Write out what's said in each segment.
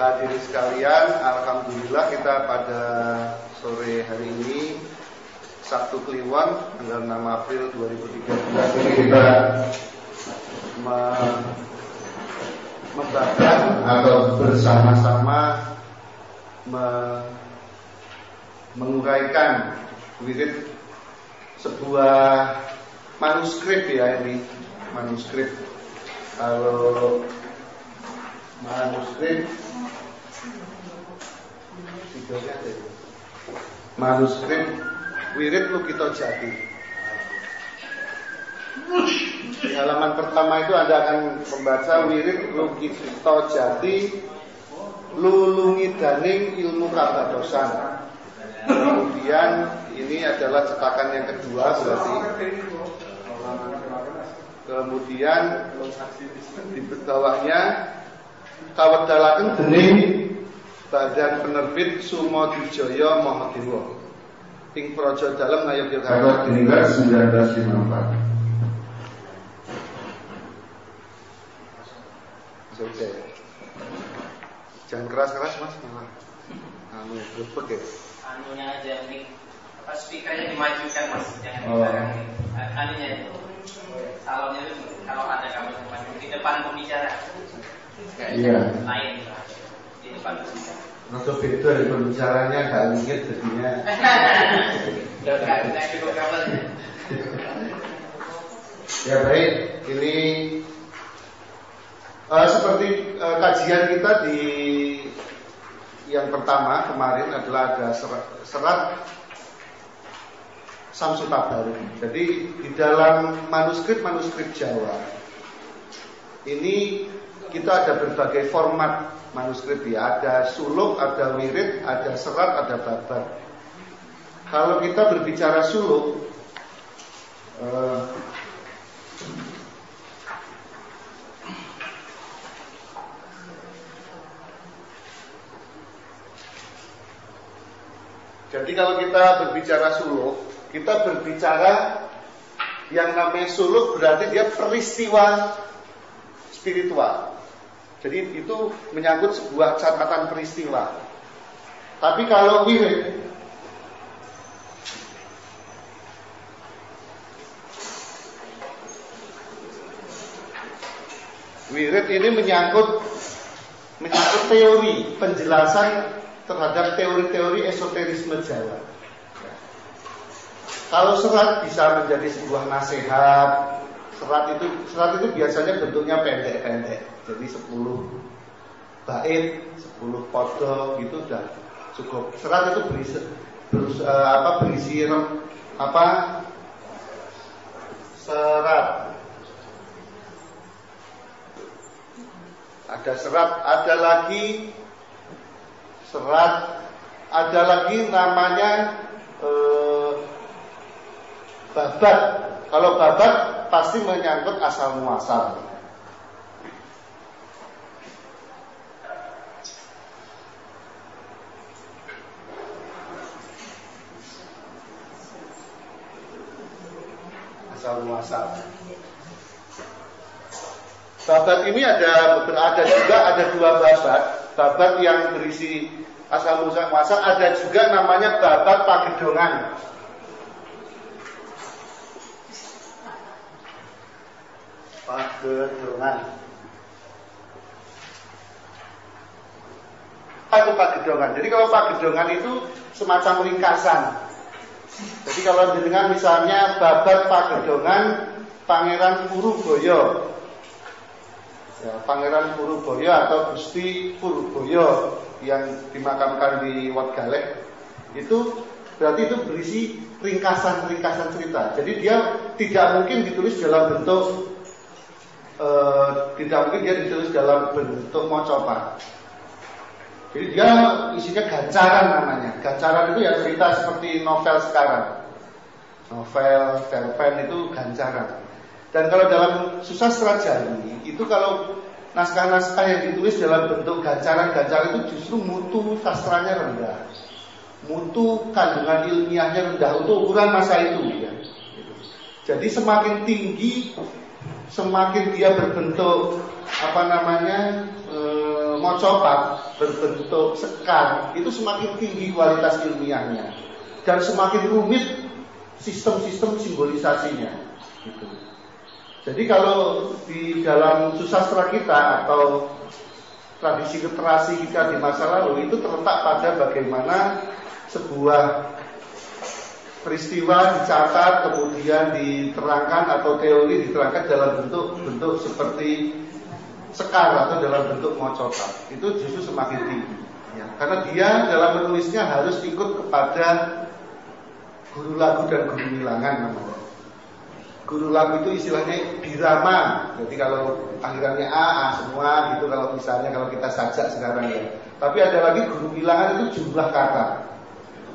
Hadirin sekalian, alhamdulillah kita pada sore hari ini Sabtu Kliwon tanggal 6 April 2013 ini kita membaca atau bersama-sama menguraikan wirid sebuah manuskrip ya, ini manuskrip. Kalau manuskrip Wirid Lukito Jati. Di halaman pertama itu Anda akan membaca Wirid Lukito Jati lulungi daning ilmu kabadosan. Kemudian ini adalah cetakan yang kedua berarti. Kemudian di bawahnya kawedalaken dening Badan Penerbit Sumodijaya Mahadewa ing Praja Dalem Ngayogyakarta Diningrat 1954. Oke. Jangan keras-keras Mas, malah grebek ya. Anunya aja nih. Apa speakernya dimajukan Mas, jangan dibelakang. Anunya itu. Salonnya itu kalau ada kamu di depan pembicara. Iya. Lain di depan pembicara. Masuk beda dari pembicaranya gak inget jadinya. Enggak cukup kabelnya. Ya baik, ini seperti kajian kita di yang pertama kemarin adalah ada serat Samsu Tabaruk. Jadi di dalam manuskrip Jawa ini kita ada berbagai format manuskrip ya. Ada suluk, ada wirid, ada serat, ada babat. Kalau kita berbicara suluk, jadi kalau kita berbicara suluk, kita berbicara yang namanya suluk berarti dia peristiwa spiritual. Jadi itu menyangkut sebuah catatan peristiwa. Tapi kalau wirid ini menyangkut teori, penjelasan terhadap teori-teori esoterisme Jawa. Kalau serat bisa menjadi sebuah nasihat. Serat itu biasanya bentuknya pendek-pendek. Jadi 10 bait, 10 podo gitu udah cukup. Serat itu berisi serat. Ada serat, ada lagi namanya babat. Kalau babat pasti menyangkut asal muasal. Asal muasal. Babat ini ada dua babat. Babat yang berisi asal muasal, ada juga namanya babat pagedongan. Itu pagedongan. Jadi kalau pagedongan itu semacam ringkasan. Jadi kalau dengan misalnya babat pagedongan Pangeran Puruboyo, ya, Pangeran Puruboyo atau Gusti Puruboyo yang dimakamkan di Wat Galeh, itu berarti itu berisi ringkasan cerita. Jadi dia tidak mungkin ditulis dalam bentuk mocopat. Jadi dia isinya gancaran namanya. Gancaran itu ya cerita seperti novel sekarang. Novel, cerpen itu gancaran. Dan kalau dalam susastra Jawi itu kalau naskah-naskah yang ditulis dalam bentuk gancaran-gancaran itu justru mutu sastranya rendah. Mutu kandungan ilmiahnya rendah untuk ukuran masa itu ya. Jadi semakin tinggi, semakin dia berbentuk mocopat, berbentuk sekar, itu semakin tinggi kualitas ilmiahnya dan semakin rumit sistem-sistem simbolisasinya. Gitu. Jadi kalau di dalam susastra kita atau tradisi literasi kita di masa lalu itu terletak pada bagaimana sebuah peristiwa dicatat kemudian diterangkan atau teori diterangkan dalam bentuk seperti sekar atau dalam bentuk mocopat. Itu justru semakin tinggi ya. Karena dia dalam menulisnya harus ikut kepada guru lagu dan guru wilangan namanya. Guru lagu itu istilahnya birama. Jadi kalau akhirannya A semua gitu kalau misalnya kalau kita sajak sekarang ya. Tapi ada lagi guru wilangan itu jumlah kata.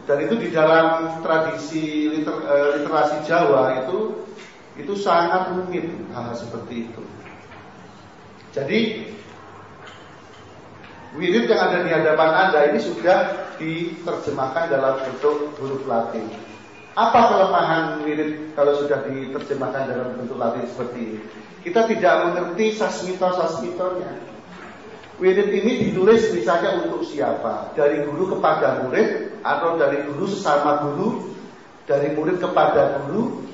Dan itu di dalam tradisi literasi Jawa itu sangat rumit hal seperti itu. Jadi wirid yang ada di hadapan Anda ini sudah diterjemahkan dalam bentuk huruf Latin. Apa kelemahan wirid kalau sudah diterjemahkan dalam bentuk Latin seperti ini? Kita tidak mengerti sasmito-sasmitonya. Wirid ini ditulis misalnya untuk siapa? Dari guru kepada murid, atau dari guru sesama guru, dari murid kepada guru,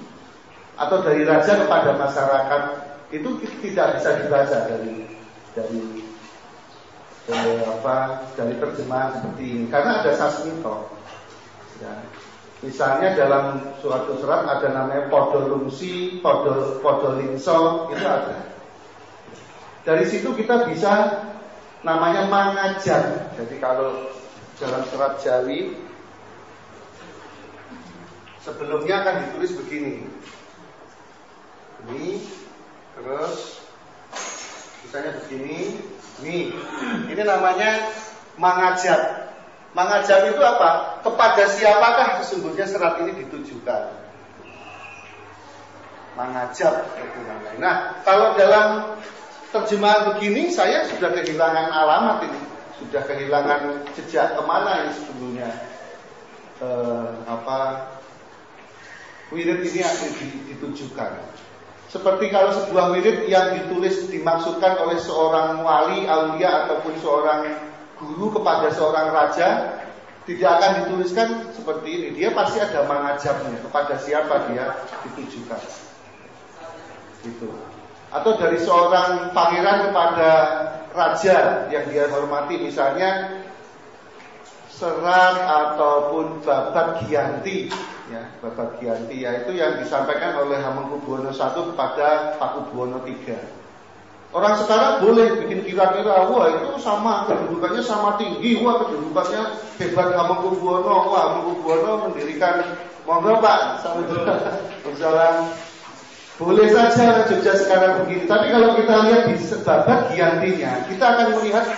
atau dari raja kepada masyarakat. Itu tidak bisa dibaca dari terjemahan seperti ini, karena ada sasmito. Ya. Misalnya dalam suatu surat ada namanya podolungsi, podolingso, itu ada. Dari situ kita bisa namanya mangajat. Jadi kalau dalam surat Jawi sebelumnya akan ditulis begini. Ini terus misalnya begini. Ini namanya mangajat. Mangajat itu apa? Kepada siapakah sesungguhnya serat ini ditujukan? Mangajat itu namanya. Nah, kalau dalam terjemahan begini saya sudah kehilangan alamat ini, sudah kehilangan jejak kemana ini sebetulnya wirid ini akan ditujukan. Seperti kalau sebuah wirid yang ditulis dimaksudkan oleh seorang wali, aulia ataupun seorang guru kepada seorang raja, tidak akan dituliskan seperti ini. Dia pasti ada mangajabnya, kepada siapa dia ditujukan. Gitu. Atau dari seorang pangeran kepada raja yang dia hormati, misalnya serat ataupun babat Giyanti, ya, babat Giyanti yaitu yang disampaikan oleh Hamengkubuwono I kepada Pakubuwono III. Orang sekarang boleh bikin kira-kira, wah itu sama kedudukannya sama tinggi, wah kedudukannya hebat Hamengkubuwono, wah Hamengkubuwono mendirikan monggo Pak, salam. Boleh saja Jogja sekarang begini. Tapi kalau kita lihat di babat Giyantinya, kita akan melihat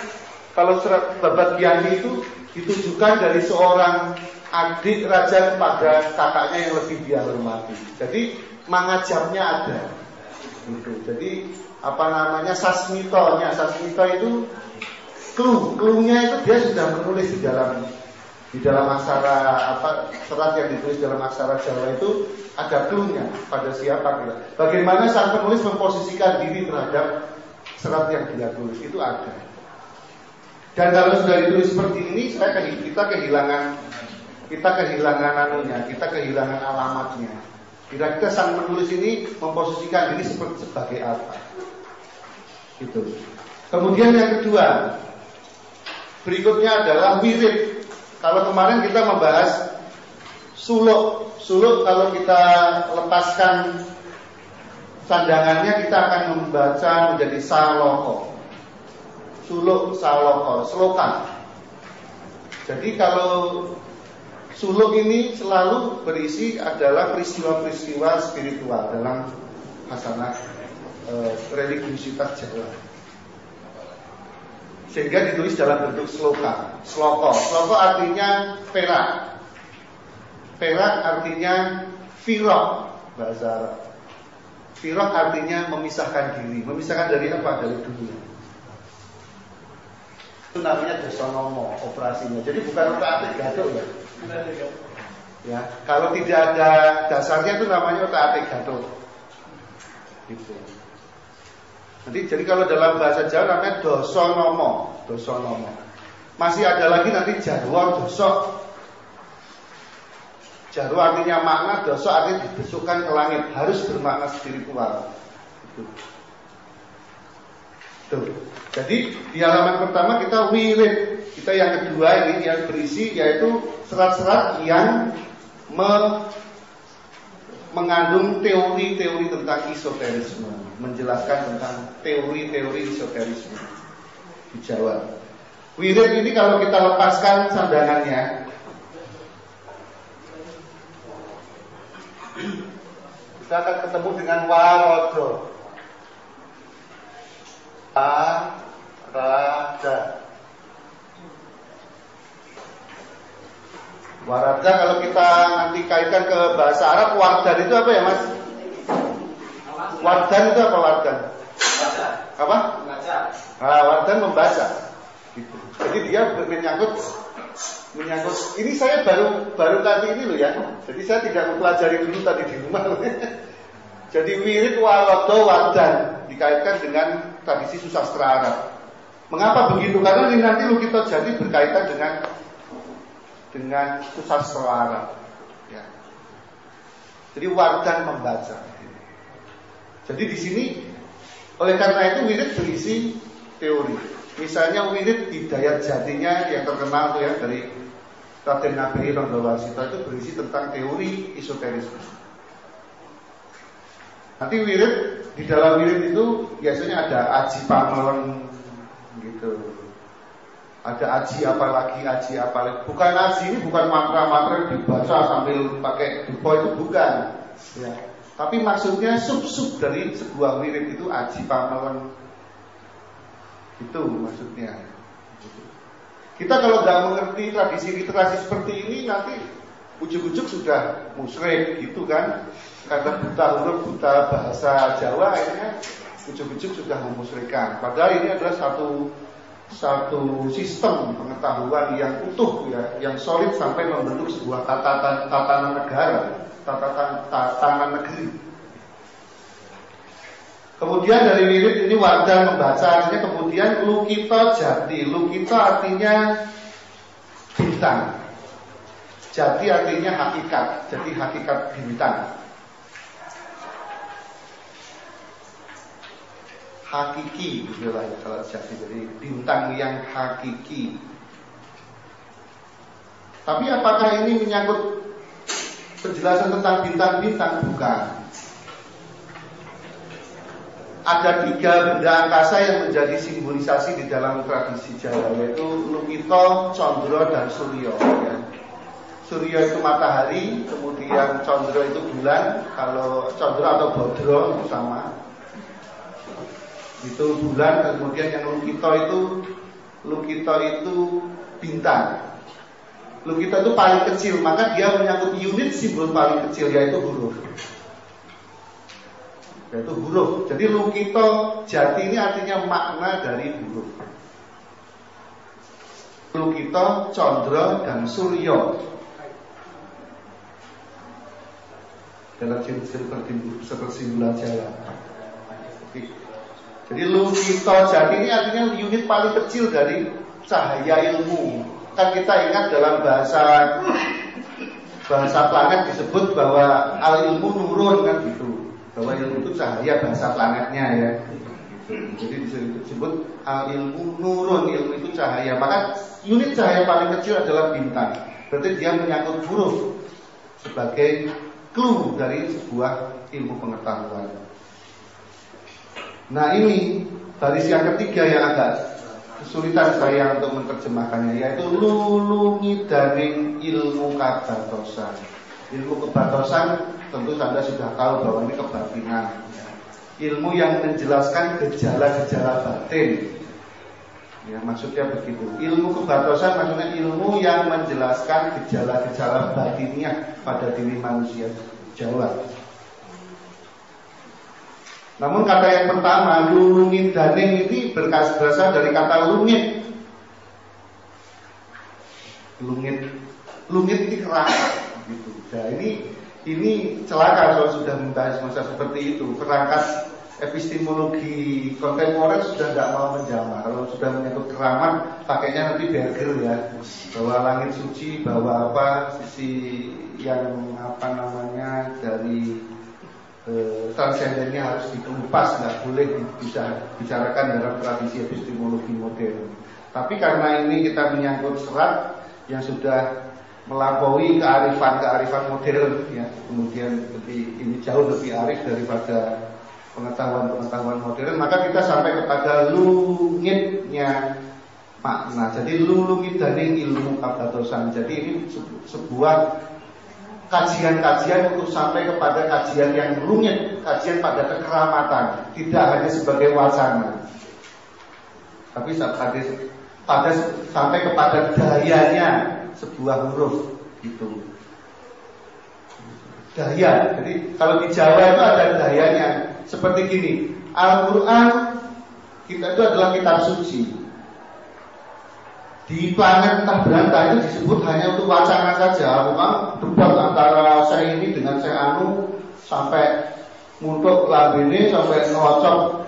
kalau surat babat Giyanti itu ditujukan dari seorang adik raja kepada kakaknya yang lebih dia hormati. Jadi mangajabnya ada. Gitu. Jadi sasmitonya. Sasmito itu clue-nya itu dia sudah menulis di dalam aksara serat yang ditulis dalam aksara Jawa itu ada clue-nya pada siapa kita. Bagaimana sang penulis memposisikan diri terhadap serat yang dia tulis itu ada. Dan kalau sudah ditulis seperti ini, kita kehilangan alamatnya. Kira-kira sang penulis ini memposisikan diri sebagai apa? Gitu. Kemudian yang kedua, berikutnya adalah wirid. Kalau kemarin kita membahas suluk kalau kita lepaskan sandangannya kita akan membaca menjadi saloko. Suluk, saloko, sloka. Jadi kalau suluk ini selalu berisi adalah peristiwa-peristiwa spiritual dalam hasanah religiusitas Jawa. Sehingga ditulis dalam bentuk sloka. Sloko artinya perak. Perak artinya firok bahasa Arab. Firok artinya memisahkan diri. Memisahkan dari apa? Dari dunia. Itu namanya desonomo operasinya. Jadi bukan otak-atik gaduh ya. Ya, kalau tidak ada dasarnya itu namanya otak-atik gaduh. Gitu. Jadi kalau dalam bahasa Jawa namanya dosonomo. dosa nomo. Masih ada lagi nanti jarwa dosa. Jarwa artinya makna, dosa artinya dibesukkan ke langit, harus bermakna spiritual. Tuh. Jadi di halaman pertama kita wirid, kita yang kedua ini yang berisi yaitu serat-serat yang mengandung teori-teori tentang esoterisme, menjelaskan tentang teori-teori esoterisme di Jawa. Wirid ini kalau kita lepaskan sandangannya, kita akan ketemu dengan warodo. Warada kalau kita nanti kaitkan ke bahasa Arab, wardan itu apa ya Mas? Wardan itu apa wardan? Apa? Membaca. Wardan membaca. Gitu. Jadi dia menyangkut. Ini saya baru tadi ini loh ya. Jadi saya tidak mempelajari dulu tadi di rumah. Jadi wirid warodo wardan dikaitkan dengan tradisi susastra Arab. Mengapa begitu? Karena ini nanti Lukito Jati berkaitan dengan susastra Arab. Ya. Jadi wardan membaca. Jadi di sini oleh karena itu wirid berisi teori. Misalnya wirid Hidayat Jatinya yang terkenal tuh ya dari Raden Ngabei Rondowasita itu berisi tentang teori esoterisme. Nanti wirid, di dalam wirid itu biasanya ada aji pamelon gitu. Ada aji apalagi. Bukan aji ini bukan mantra-mantra yang dibaca sambil pakai dupo, itu bukan. Ya. Tapi maksudnya sub-sub dari sebuah wirid itu aji pamelon. Itu maksudnya. Kita kalau nggak mengerti tradisi literasi seperti ini nanti ujuk-ujuk sudah musyrik gitu kan. Karena buta huruf, buta bahasa Jawa akhirnya ujuk-ujuk sudah memusyrikkan. Padahal ini adalah satu sistem pengetahuan yang utuh ya, yang solid sampai membentuk sebuah tatanan negara, tatanan negeri. Kemudian dari wirid ini wardan membaca artinya, kemudian Lukito Jati. Lukito artinya bintang. Jati artinya hakikat. Jadi hakikat bintang. Hakiki gitu lah ya kalau jati, jadi bintang yang hakiki. Tapi apakah ini menyangkut penjelasan tentang bintang-bintang? Bukan. Ada 3 benda angkasa yang menjadi simbolisasi di dalam tradisi Jawa, yaitu Lukito, Condro, dan Suryo ya. Suryo itu matahari, kemudian Condro itu bulan. Kalau Condro atau Bodro itu sama, itu bulan. Kemudian yang Lukito itu bintang. Lukito itu paling kecil, maka dia menyangkut unit simbol paling kecil, yaitu huruf. Jadi Lukito Jati ini artinya makna dari huruf. Lukito, Condro, dan Suryo dalam persimbolan Jawa. Jadi Lukito Jati ini artinya unit paling kecil dari cahaya ilmu. Kan kita ingat dalam bahasa planet disebut bahwa al ilmu nurun kan gitu. Bahwa ilmu itu cahaya bahasa planetnya ya. Jadi disebut al ilmu nurun, ilmu itu cahaya. Maka unit cahaya paling kecil adalah bintang. Berarti dia menyangkut huruf sebagai clue dari sebuah ilmu pengetahuan. Nah ini baris yang ketiga yang agak kesulitan saya untuk menerjemahkannya, yaitu lulungidaning ilmu kabatosan. Ilmu kebatosan tentu Anda sudah tahu bahwa ini kebatinan, ilmu yang menjelaskan gejala-gejala batin. Ya, maksudnya begitu. Ilmu kebatosan maksudnya ilmu yang menjelaskan gejala-gejala batiniah pada diri manusia Jawa. Namun kata yang pertama, lulungidaning ini berasal dari kata lungit. Lungit ini kerangka gitu. Nah ini celaka kalau sudah membahas masa seperti itu. Perangkat epistemologi kontemporer sudah tidak mau menjamah. Kalau sudah menyangkut keramat, pakainya nanti Berger ya, bahwa langit suci, bahwa apa sisi yang apa namanya dari transendennya harus dikelupas, nggak boleh bisa bicarakan dalam tradisi epistemologi modern. Tapi karena ini kita menyangkut serat yang sudah melampaui kearifan modern ya, kemudian ini jauh lebih arif daripada pengetahuan modern, maka kita sampai kepada lungitnya makna. Jadi lungit dari ilmu abatosan. Jadi ini sebuah kajian-kajian untuk sampai kepada kajian yang rumit, kajian pada kekeramatan, tidak hanya sebagai wacana, tapi sampai kepada dayanya sebuah huruf gitu. Daya. Jadi kalau di Jawa itu ada dayanya. Seperti gini, Al-Quran kita itu adalah kitab suci. Di planet entah berantah itu disebut hanya untuk wacana saja. Bukan debat antara saya ini dengan saya anu sampai muntuk lambene sampai ngocok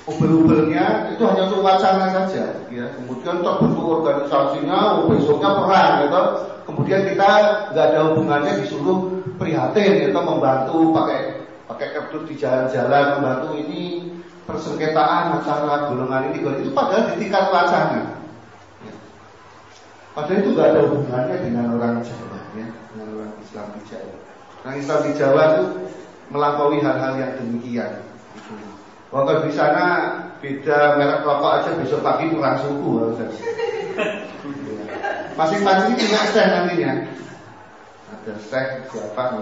ubel-ubelnya, itu hanya untuk wacana saja. Ya. Kemudian terbentuk organisasinya, besoknya perang, gitu. Kemudian kita nggak ada hubungannya, disuruh prihatin, gitu, membantu pakai kertas di jalan-jalan, membantu ini persengketaan masalah golongan ini, itu padahal di tingkat wacana. Ya. Padahal itu nggak ada hubungannya dengan orang Jawa, ya, dengan orang Islam di Jawa. Orang Islam di Jawa itu melampaui hal-hal yang demikian. Gitu. Kalau di sana beda merek rokok aja besok pagi perang suku harusnya. Masing-masing punya seh nantinya. Ada seh siapa,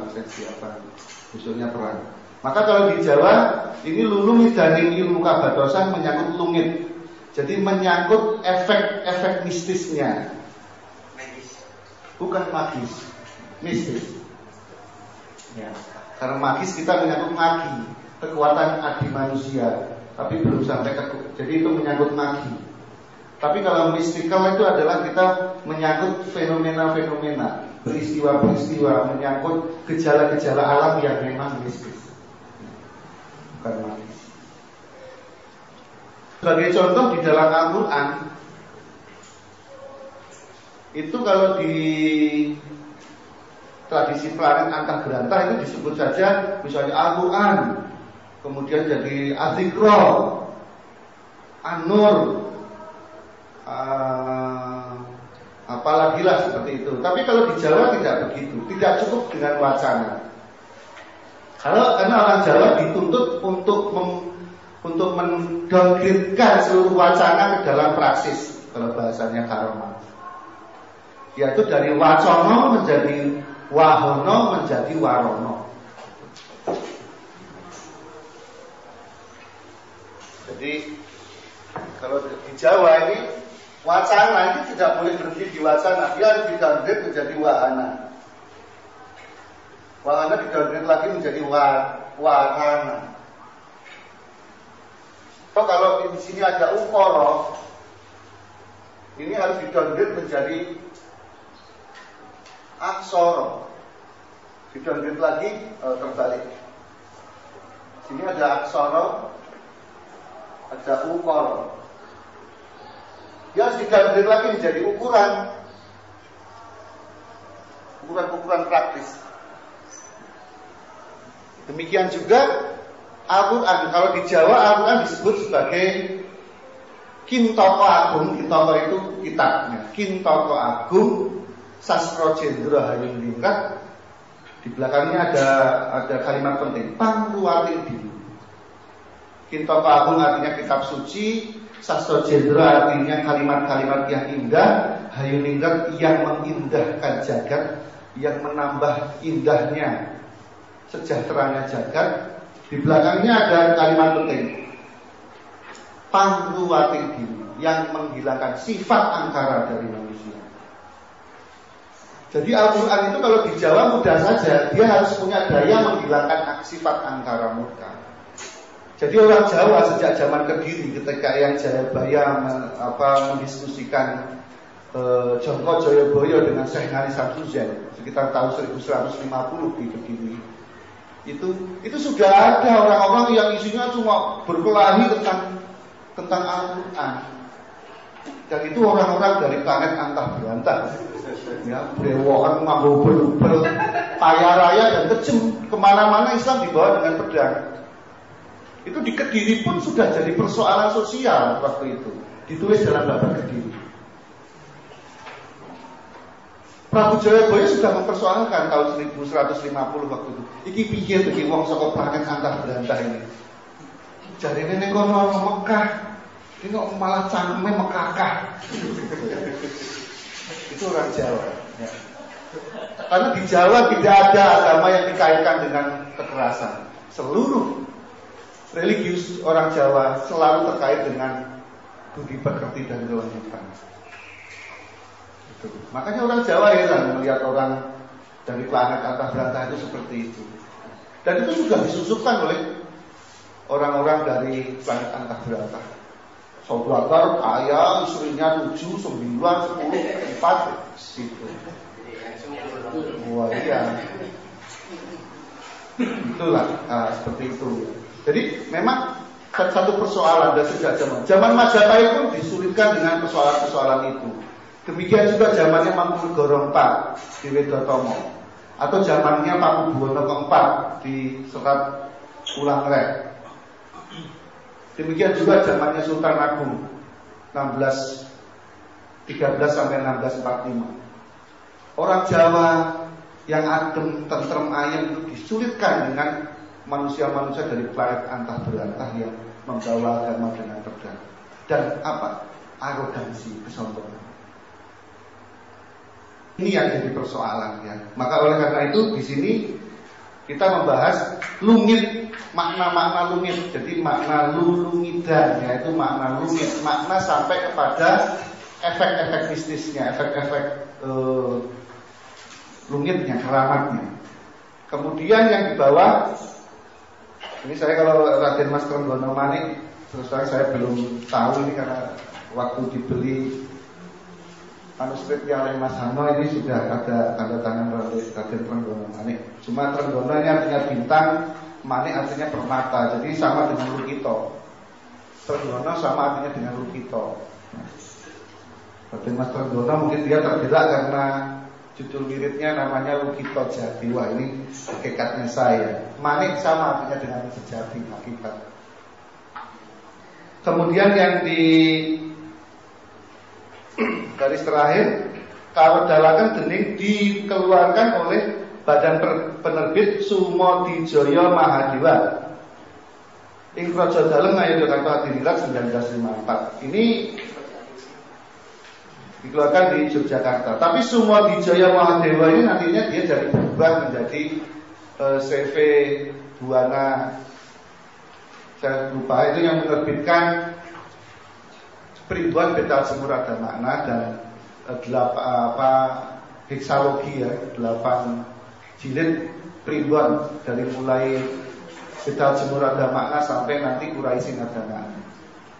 besoknya perang. Maka kalau di Jawa ini lulung dari ilmu kabatosan menyangkut lungit. Jadi menyangkut efek mistisnya. Bukan magis, mistis. Ya. Karena magis kita menyangkut magi, kekuatan adi manusia, tapi belum sampai jadi itu menyangkut magi. Tapi kalau mystical itu adalah kita menyangkut fenomena-fenomena, peristiwa-peristiwa, menyangkut gejala-gejala alam yang memang mistis, bukan magis. Sebagai contoh di dalam Al-Quran, itu kalau di tradisi planet antah berantah itu disebut saja misalnya Al-Quran, kemudian jadi Al-Zikro, An-Nur, apalagi lah seperti itu. Tapi kalau di Jawa tidak begitu, tidak cukup dengan wacana. Karena orang Jawa dituntut untuk mendongkritkan seluruh wacana ke dalam praksis, kalau bahasanya karma, yaitu dari wacono menjadi wahono menjadi warono. Jadi kalau di Jawa ini wacana ini tidak boleh berhenti di wacana, dia harus di-downgrade menjadi wahana. Wahana di-downgrade lagi menjadi warana. So, kalau di sini ada ukoro, ini harus di-downgrade menjadi aksoro. Di-downgrade lagi terbalik. Sini ada aksoro, ada ukoro. Dia harus di-downgrade lagi menjadi ukuran praktis. Demikian juga Al-Quran. Kalau di Jawa Al-Quran disebut sebagai Kintoko Agung. Kintoko itu kitabnya. Kintoko Agung Sastra Jendra Hayuningrat. Di belakangnya ada kalimat penting, Pangruwating Diri. Kintoko Agung artinya kitab suci, Sastra Jendra artinya kalimat-kalimat yang indah, Hayuningrat yang mengindahkan jagat, yang menambah indahnya sejahteranya jagat. Di belakangnya ada kalimat penting, Pangruwating Diri, yang menghilangkan sifat angkara dari manusia. Jadi Al-Quran itu kalau di Jawa mudah saja, dia harus punya daya menghilangkan sifat angkara murka. Jadi orang Jawa sejak zaman Kediri, ketika yang Jayabaya mendiskusikan Jongko Joyoboyo dengan Syekh Ngani Samsuzen sekitar tahun 1150 di Kediri, Itu sudah ada orang-orang yang isinya cuma berkelahi tentang Al-Quran. Dan itu orang-orang dari planet antah berantah, ya, brewokan, mabuk-berubel, kaya raya dan kejem. Kemana-mana Islam dibawa dengan pedang. Itu di Kediri pun sudah jadi persoalan sosial waktu itu. Ditulis dalam Babak Kediri. Prabu Jayabaya sudah mempersoalkan tahun 1150 waktu itu. Iki piye iki wong saka planet antah berantah ini. Jarine ning kono Mekah, ini kok malah cangkeme Mekakah. Itu orang Jawa. Ya. Karena di Jawa tidak ada agama yang dikaitkan dengan kekerasan. Seluruh religius orang Jawa selalu terkait dengan budi pekerti dan kelanjutan. Makanya orang Jawa heran melihat orang dari planet antah berantah itu seperti itu. Dan itu sudah disusupkan oleh orang-orang dari planet antah berantah. Saudagar kaya, istrinya 7, 9, 10, 4 gitu. Wah iya. Itulah seperti itu. Jadi memang satu persoalan dari sejak zaman Majapahit pun disulitkan dengan persoalan-persoalan itu. Demikian juga zamannya Mangkunegara IV di Wedotomo, atau zamannya Pakubuwono keempat di Selat Ulangrek. Demikian juga zamannya Sultan Agung 1613 sampai 1645. Orang Jawa yang adem, tentrem, ayem itu disulitkan dengan manusia-manusia dari planet antah berantah yang membawa agama dengan pedang. Dan apa? Arogansi, kesombongan. Ini yang jadi persoalan ya. Maka oleh karena itu di sini kita membahas lungit, makna-makna lungit. Jadi makna lulungidan, yaitu makna lungit, makna sampai kepada efek-efek mistisnya, efek-efek lungitnya, keramatnya. Kemudian yang di bawah, ini saya kalau Raden Mas Trenggono Manik, terus terang saya belum tahu ini karena waktu dibeli manuskripnya oleh Mas Hano ini sudah ada tanda tangan Raden Trenggono Manik. Cuma Trenggono ini artinya bintang, Manik artinya permata, jadi sama dengan Lukito. Trenggono sama artinya dengan Lukito. Raden Mas Trenggono mungkin dia tergerak karena judul wiridnya namanya Lukito Jati. Wah ini hakikatnya saya. Manik sama artinya dengan sejati, hakikat. Kemudian yang di garis terakhir, kawedalaken dening dikeluarkan oleh Badan Penerbit Sumodijaya Mahadewa ing Praja Dalem Ngayogyakarta Adiwirat 1954. Ini dikeluarkan di Yogyakarta. Tapi Sumodijaya Mahadewa ini nantinya dia jadi berubah menjadi CV Buana. Saya lupa itu yang menerbitkan Primbon Beta Jemur Ada Makna dan heksalogi ya, 8 jilid Primbon dari mulai Beta Jemur Ada Makna sampai nanti Quraisin Ada Makna.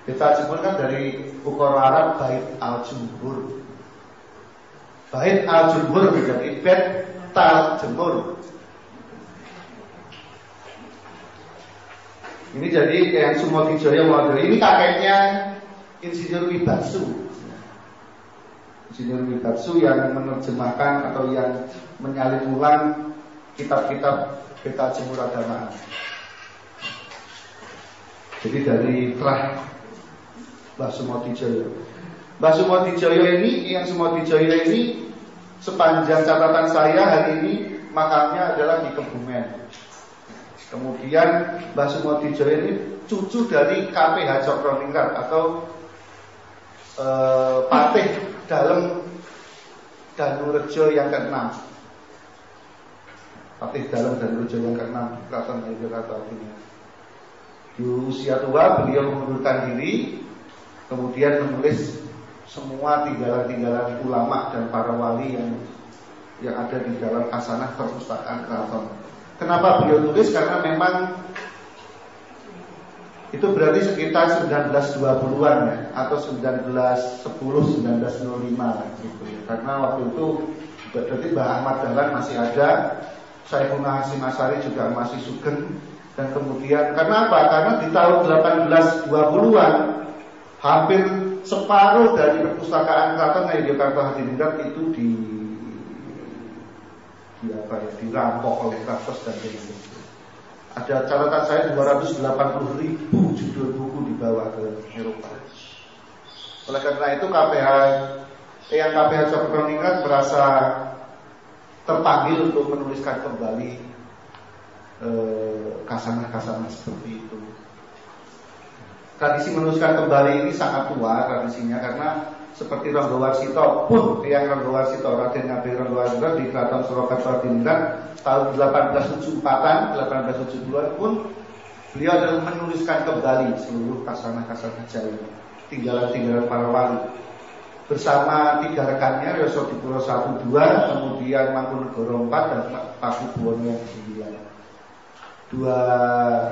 Beta Jemur kan dari ukara Arab Bait Al-Jumhur. Bait Al-Jumhur menjadi Beta Jemur. Ini jadi yang Sumodijaya Mahadewa ini kakeknya Insinyur Wibatsu. Insinyur Wibatsu yang menerjemahkan atau yang menyalin ulang kitab-kitab Beta Jemur Ada Makna. Jadi dari Trah Mbah Sumodijaya. Mbah Sumodijaya ini, yang Sumodijaya ini sepanjang catatan saya hari ini makamnya adalah di Kebumen. Kemudian Mbah Sumodijaya ini cucu dari KPH Cokroningrat atau Patih Dalem Danurejo yang ke-6. Patih Dalem Danurejo yang ke-6 di Keraton Yogyakarta ini. Di usia tua beliau mengundurkan diri, kemudian menulis semua tinggalan-tinggalan ulama dan para wali yang ada di dalam kasanah perpustakaan keraton. Kenapa beliau tulis? Karena memang itu berarti sekitar 1920-an ya, atau 1910, 1905 gitu ya. Karena waktu itu berarti Mbah Ahmad Dahlan masih ada, Saikhuna Hasyim Asy'ari juga masih sugeng. Dan kemudian karena apa? Karena di tahun 1820-an hampir separuh dari perpustakaan Keraton Ngayogyakarta Hadiningrat itu dirampok oleh Raffles dan Tempo. Ada catatan saya 280.000 judul buku dibawa ke Eropa. Oleh karena itu KPH Cokroningrat merasa terpanggil untuk menuliskan kembali kasanah-kasanah seperti itu. Tradisi menuliskan kembali ini sangat tua tradisinya, karena seperti Ronggo Warsito pun, yang Ronggo Warsito, Raden Ngabei Ronggo Warsito di Keraton Surakarta Hadiningrat tahun 1874-an, 1870-an pun beliau adalah menuliskan kembali seluruh kasanah-kasanah Jawa, tinggalan-tinggalan para wali. Bersama 3 rekannya, Yosodipuro 1, 2, kemudian Mangkunegoro 4 dan Pakubuwono yang 9. 2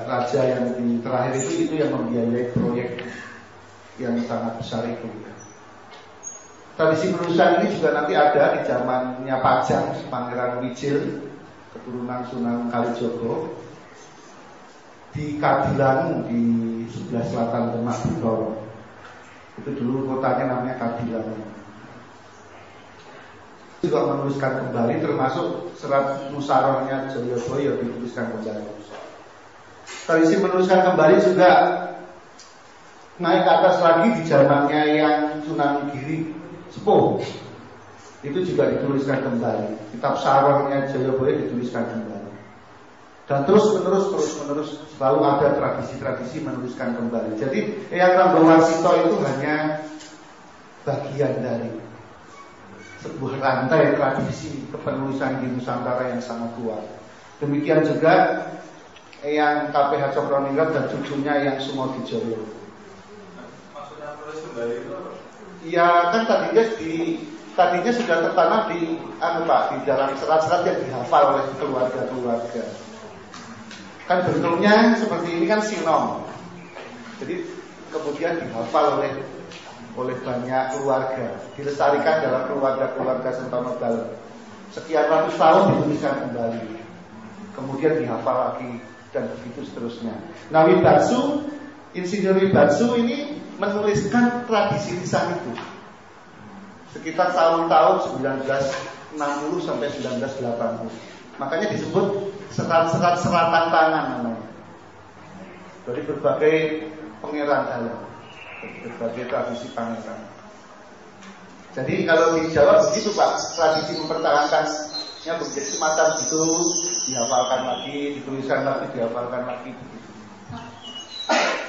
raja yang terakhir itu yang membiayai proyek yang sangat besar itu. Tradisi penulisan ini juga nanti ada di zamannya Pajang, Pangeran Wijil, keturunan Sunan Kalijogo, di Kadilangu di sebelah selatan Demak Bintoro. Itu dulu kotanya namanya Kadilangu. Juga menuliskan kembali, termasuk serat Musarornya Joyoboyo dituliskan kembali. Tradisi menuliskan kembali juga naik ke atas lagi di zamannya yang Sunan Giri Sepuh. Itu juga dituliskan kembali. Kitab Sarornya Joyoboyo dituliskan kembali. Dan terus menerus selalu ada tradisi-tradisi menuliskan kembali. Jadi yang Ronggo Warsito itu hanya bagian dari sebuah rantai tradisi kepenulisan di Nusantara yang sangat kuat. Demikian juga yang KPH Cokroningrat dan cucunya yang Sumodijoyo. Maksudnya menulis kembali itu? Ya kan tadinya sudah tertanam di di dalam serat-serat yang dihafal oleh keluarga-keluarga. Kan bentuknya seperti ini kan sinom. Jadi kemudian dihafal oleh banyak keluarga, dilestarikan dalam keluarga-keluarga Sentono Dalam. Sekian ratus tahun dituliskan kembali, kemudian dihafal lagi dan begitu seterusnya. Nah, Insinyur Wibatsu ini menuliskan tradisi lisan itu sekitar tahun-tahun 1960 sampai 1980. Makanya disebut serat-serat seratan tangan namanya. Dari berbagai pangeran dalam, berbagai tradisi pangeran. Jadi kalau di Jawa begitu Pak, tradisi mempertahankannya begitu semacam itu, dihafalkan lagi, dituliskan lagi, dihafalkan lagi begitu.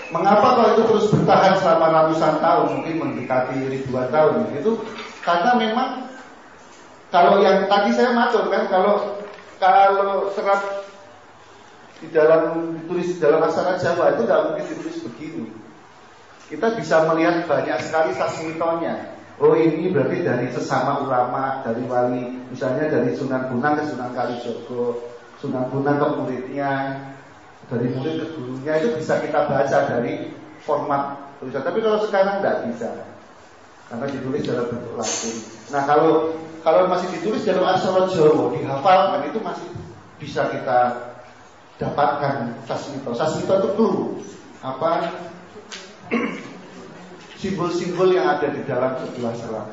Mengapa kalau itu terus bertahan selama ratusan tahun, mungkin mendekati ribuan tahun? Itu karena memang kalau yang tadi saya matur kan, kalau serat ditulis dalam aksara Jawa itu tidak mungkin ditulis begini. Kita bisa melihat banyak sekali sasmitonya. Oh, ini berarti dari sesama ulama, dari wali, misalnya dari Sunan Bonang ke Sunan Kalijogo, Sunan Bonang ke muridnya, dari murid ke gurunya, itu bisa kita baca dari format tulisan. Tapi kalau sekarang tidak bisa, karena ditulis dalam bentuk Latin. Nah, kalau masih ditulis dalam aksara Jawa, dihafalkan, itu masih bisa kita dapatkan sasmito. Sasmito itu clue, simbol-simbol yang ada di dalam sebuah serat,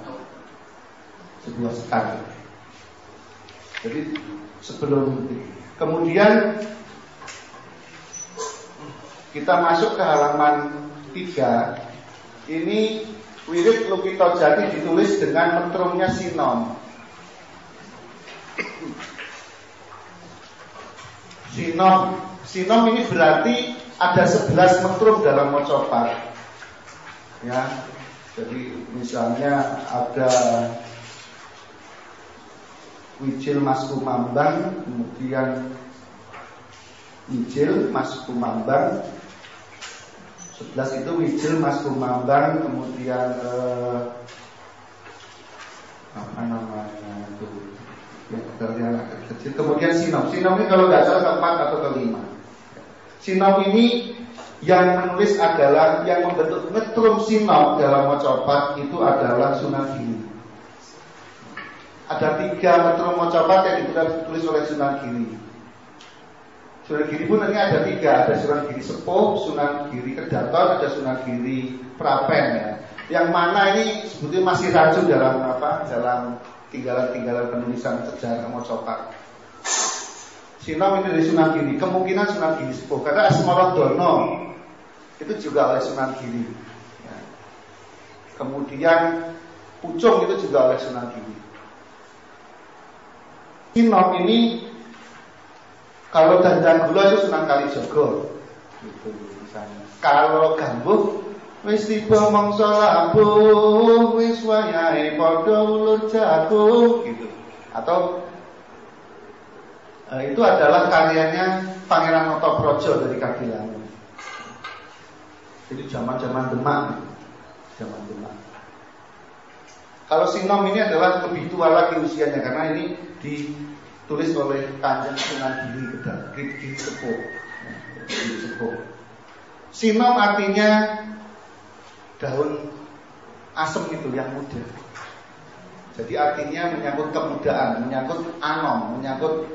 sebuah sekat. Jadi sebelum kemudian kita masuk ke halaman 3. Ini Wirid Lukito Jati ditulis dengan metrumnya sinom. Sinom ini berarti ada 11 metrum dalam mocopat. Ya, jadi misalnya ada Wijil Mas Kumambang, kemudian Wijil Mas Kumambang, 11 itu Wijil Mas Kumambang, kemudian apa namanya itu yang agak kecil, kemudian Sinom. Sinom ini kalau nggak salah keempat atau kelima. Sinom ini yang menulis adalah, yang membentuk metrum sinom dalam mocopat itu adalah Sunan Giri. ada 3 metrum mocopat yang ditulis oleh Sunan Giri. Sunan Giri pun nanti ada 3, ada Sunan Giri Sepuh, Sunan Giri Kedaton, ada Sunan Giri Prapen ya. Yang mana ini sebetulnya masih racun dalam dalam tinggalan-tinggalan penulisan sejarah mocopat. Sinom ini dari Sunan Giri, kemungkinan Sunan Giri Sepuh karena Asmorodono itu juga oleh Sunan Giri. Ya. Kemudian Pucung itu juga oleh Sunan Giri. Sinom ini kalau Dandang Gula itu Sunan Kalijogo, gitu misalnya. Kalau Gambuh, wis tiba mangsa labuh, wis wayahe padha ulur jagung, gitu. Atau itu adalah karyanya Pangeran Notoprojo dari Kadilangu. Jadi zaman-zaman Demak, zaman Demak. Kalau Sinom ini adalah lebih tua lagi usianya karena ini ditulis oleh Kanjeng Sunan Giri Sepuh. Giri Sepuh. Sinom artinya daun asem itu yang muda. Jadi artinya menyangkut kemudaan, menyangkut anom, menyangkut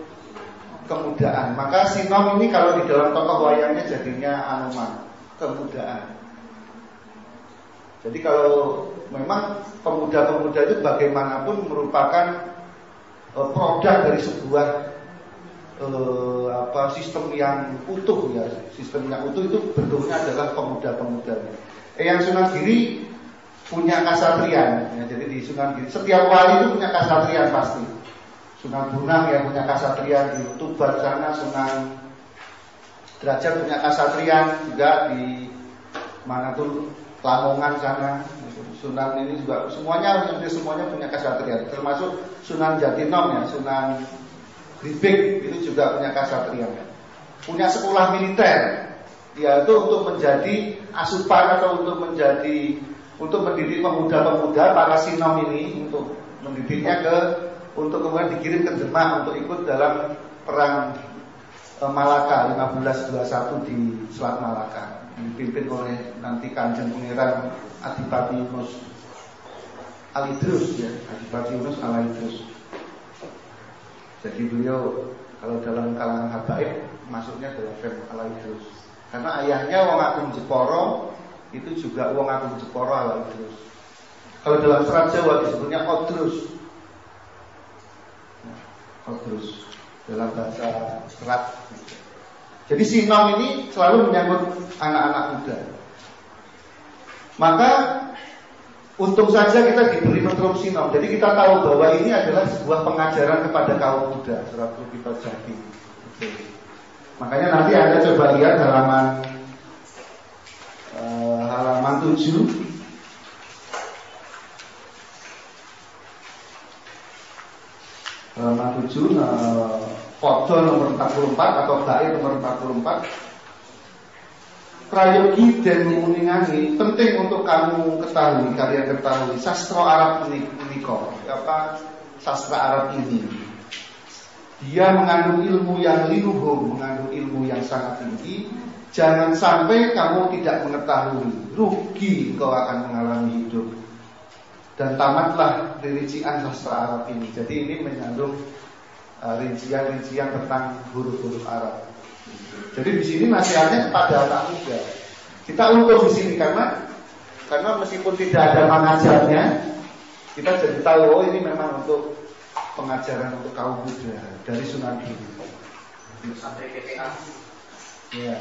kemudaan. Maka Sinom ini kalau di dalam tokoh wayangnya jadinya anoman, kemudaan. Jadi kalau memang pemuda-pemuda itu bagaimanapun merupakan produk dari sebuah sistem yang utuh ya. Sistem yang utuh itu bentuknya adalah pemuda-pemuda. Yang Sunan Giri punya kasatriyan ya, jadi di Sunan Giri setiap wali itu punya kasatriyan pasti. Sunan Bonang yang punya kasatriyan, di Tuban sana Sunan Derajat punya kasatriyan, juga di mana tuh Lamongan sana Sunan ini juga semuanya punya kasatriyan, termasuk Sunan Jatinom ya, Sunan Gribek itu juga punya kasatriyan. Punya sekolah militer, yaitu untuk menjadi asupan atau untuk mendidik pemuda-pemuda para Sinom ini, untuk mendidiknya untuk kemudian dikirim ke Demak untuk ikut dalam perang Malaka 1521 di Selat Malaka, dipimpin oleh nanti Kanjeng Pangeran Adipati Yunus Alidrus ya, Adipati Yunus Alidrus. Jadi beliau kalau dalam kalangan habaib masuknya dalam fem Alidrus. Karena ayahnya Wong Agung Jeporo itu juga Wong Agung Jeporo Alidrus. Kalau dalam serat Jawa disebutnya Odrus. Odrus dalam bahasa serat. Jadi Sinom ini selalu menyangkut anak-anak muda. Maka untung saja kita diberi metrum Sinom. Jadi kita tahu bahwa ini adalah sebuah pengajaran kepada kaum muda. Surat kita jadi. Makanya nanti Anda coba lihat halaman 7. Halaman 7 foto nomor 44 atau bait nomor 44. Prayogi dan menguningi penting untuk kamu ketahui, kalian ketahui sastra Arab menika, sastra Arab ini. Dia mengandung ilmu yang linuhum, mengandung ilmu yang sangat tinggi. Jangan sampai kamu tidak mengetahui, rugi kau akan mengalami hidup. Dan tamatlah rincian sastra Arab ini. Jadi ini mengandung rincian-rincian tentang huruf-huruf Arab. Jadi di sini nasihatnya kepada anak muda. Kita untung di sini karena meskipun tidak ada mengajarnya, kita jadi tahu oh ini memang untuk pengajaran untuk kaum muda dari Sunan Giri. Sampai PPA. Ya.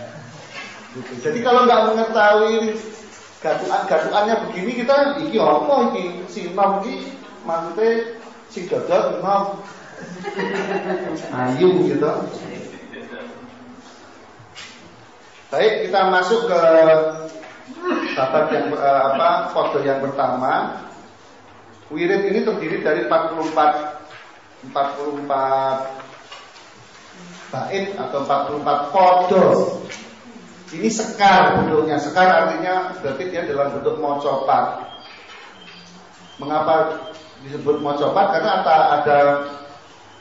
Gitu. Jadi kalau nggak mengetahui gatuannya begini, kita iki apa iki Sinom iki maksudnya si dodot nom ayu gitu. Baik, kita masuk ke babat yang foto yang pertama. Wirid ini terdiri dari 44 bait atau 44 foto. Ini sekar bentuknya. Sekar artinya berarti dia dalam bentuk mocopat. Mengapa disebut mocopat? Karena ada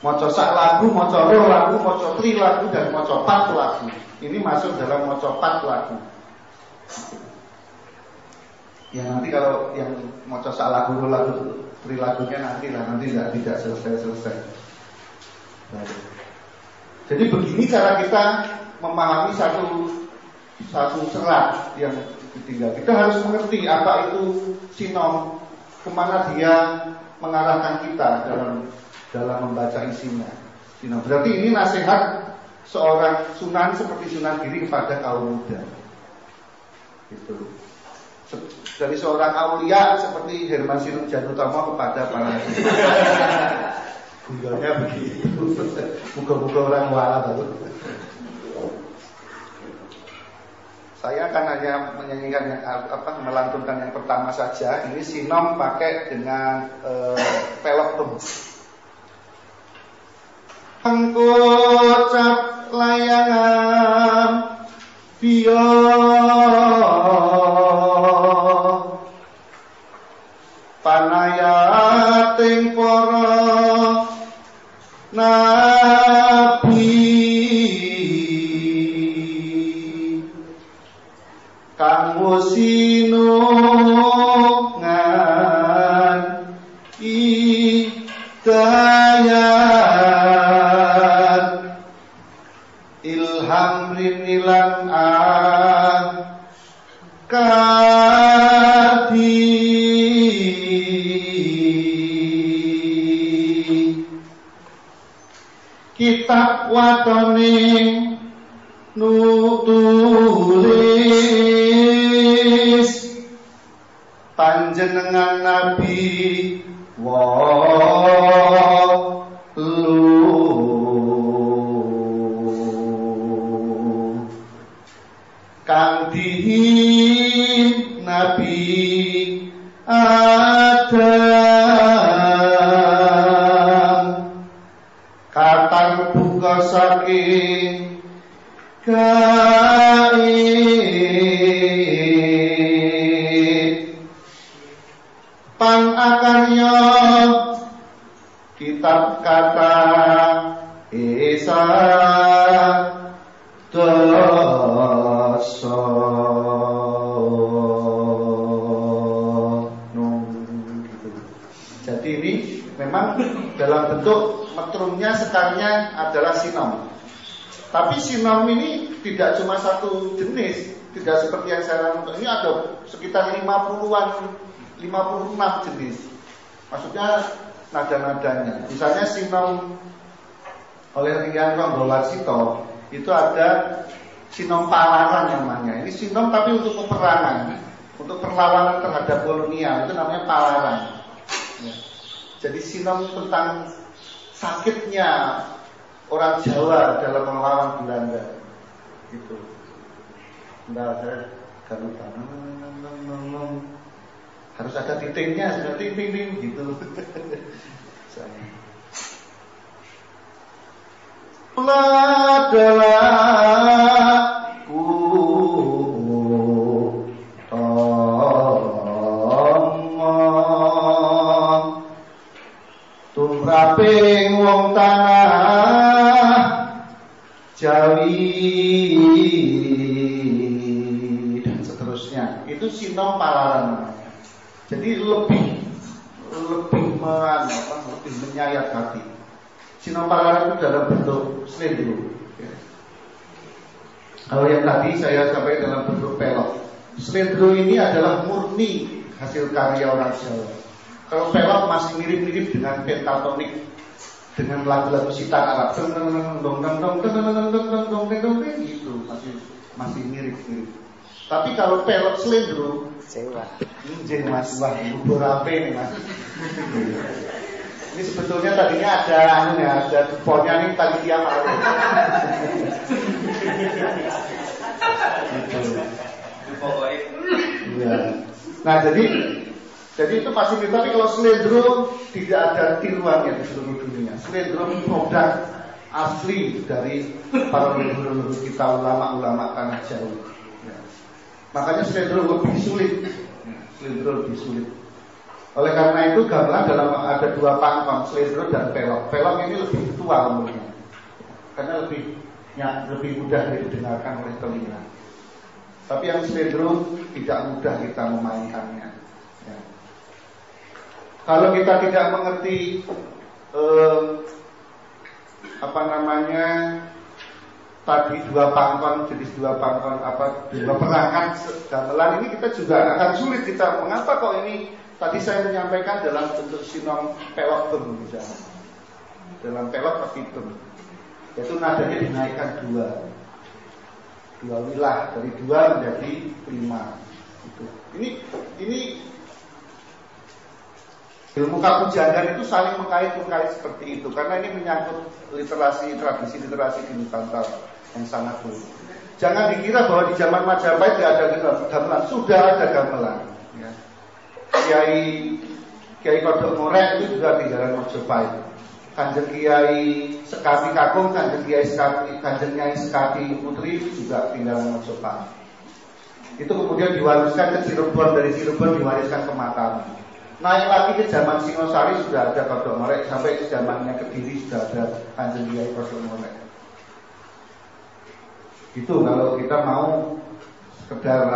mocosak lagu, mocoro lagu, mocotri lagu, dan mocopat lagu. Ini masuk dalam mocopat lagu. Ya nanti kalau yang mau cosak lagu perilakunya nanti tidak selesai. Baik. Jadi begini cara kita memahami satu serat yang ditinggal. Kita harus mengerti apa itu sinom, kemana dia mengarahkan kita dalam membaca isinya. Sinom. Berarti ini nasihat seorang sunan seperti Sunan Giri kepada kaum muda. Gitu. Dari seorang aulia seperti Herman Sinujanutomo kepada para guyonnya begitu. Buka-buka orang wala baru. Saya akan hanya menyanyikan melantunkan yang pertama saja. Ini sinom pakai dengan pelok tum. Angkocap layangan bio panayating para nabi kang sinungan hidayat ilham rinilan akadi kitab watone nutulis panjenengan Nabi kang dihin Nabi Adam katar buka saking gaib pan akarya kitab kata Esa dosa gitu. Jadi ini memang dalam bentuk metrumnya sekarnya adalah sinom. Tapi sinom ini tidak cuma satu jenis, tidak seperti yang saya lakukan. Ini ada sekitar 56 jenis. Maksudnya nada-nadanya. Misalnya sinom oleh Rian Ronggowarsito itu ada sinom palaran namanya. Ini sinom tapi untuk peperangan, untuk perlawanan terhadap kolonial, itu namanya palaran. Ya. Jadi sinom tentang sakitnya orang Jawa dalam melawan Belanda. Gitu. Bentar, saya garutan. Harus ada titiknya, sudah ting gitu. Adalah tumraping wong tanah Jawi dan seterusnya. Itu sinom palaran. Jadi lebih menyayat hati. Sinom palaran itu dalam bentuk slendro. Ya. Kalau yang tadi saya sampaikan dalam bentuk pelok. Slendro ini adalah murni hasil karya orang Jawa. Kalau pelok masih mirip-mirip dengan pentatonik, dengan lagu-lagu sitar Arab, gitu, masih mirip-mirip. Tapi kalau pelok slendro, mas, wah, bubur apa ini mas? Ini sebetulnya tadinya ada kuponnya nih tadi dia malu. Ya. Nah jadi itu pasti. Tapi kalau slendro tidak ada tiruannya di seluruh dunia. Slendro produk asli dari para leluhur kita, ulama-ulama tanah Jawa. Ya. Makanya slendro lebih sulit. Oleh karena itu gamelan dalam ada dua pangkong, slendro dan pelok. Pelok ini lebih tua umurnya, karena lebih mudah didengarkan oleh telinga. Tapi yang cenderung tidak mudah kita memainkannya. Ya. Kalau kita tidak mengerti tadi dua pangkon, jenis dua pangkon dua perangkat gamelan ini, kita juga akan sulit kita mengapa kok ini tadi saya menyampaikan dalam bentuk sinom pelok tum misalnya. Dalam pelok petitum, yaitu nadanya dinaikkan dua wilah, dari 2 menjadi 5. Ini ilmu kapujangan itu saling mengkait seperti itu, karena ini menyangkut tradisi literasi di Nusantara yang sangat buruk. Jangan dikira bahwa di zaman Majapahit tidak ada gamelan, sudah ada gamelan. Ya. Kiai Kodok Morek itu juga tinggalan Majapahit. Kanjeng Kiai Sekati Kakung, Kanjeng Nyai Sekati Putri juga tinggalan Majapahit. Itu kemudian diwariskan ke Cirebon, dari Cirebon diwariskan ke Mataram. Naik lagi ke zaman Singosari sudah ada Kodok Morek, sampai ke zamannya Kediri sudah ada Kanjeng Kiai Kodok Morek. Itu kalau kita mau sekedar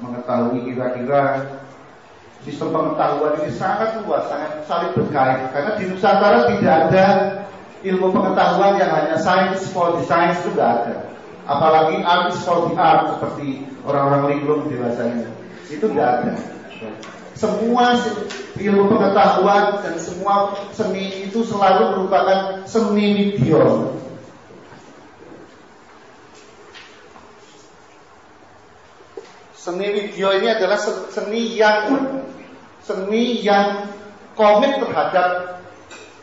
mengetahui kira-kira sistem pengetahuan ini sangat luas, sangat saling berkait. Karena di Nusantara tidak ada ilmu pengetahuan yang hanya science for the science, itu tidak ada. Apalagi art for the art, seperti orang-orang linglung dewasanya, itu tidak ada. Semua ilmu pengetahuan dan semua seni itu selalu merupakan seni video. Seni video ini adalah seni yang komit terhadap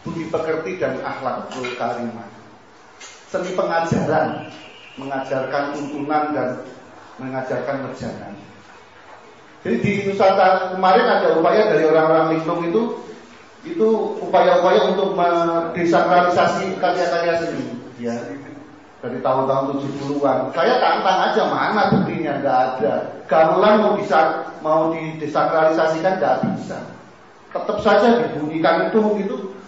budi pekerti dan akhlakul karimah. Seni pengajaran, mengajarkan tuntunan dan mengajarkan merjana. Jadi di Nusantara kemarin ada upaya dari orang-orang linglung itu upaya-upaya untuk mendesakralisasi karya-karya seni. Ya. Dari tahun-tahun 70-an. Saya tantang aja, mana buktinya, nggak ada. Gamelan mau didesakralisasikan nggak bisa. Tetap saja dibunyikan itu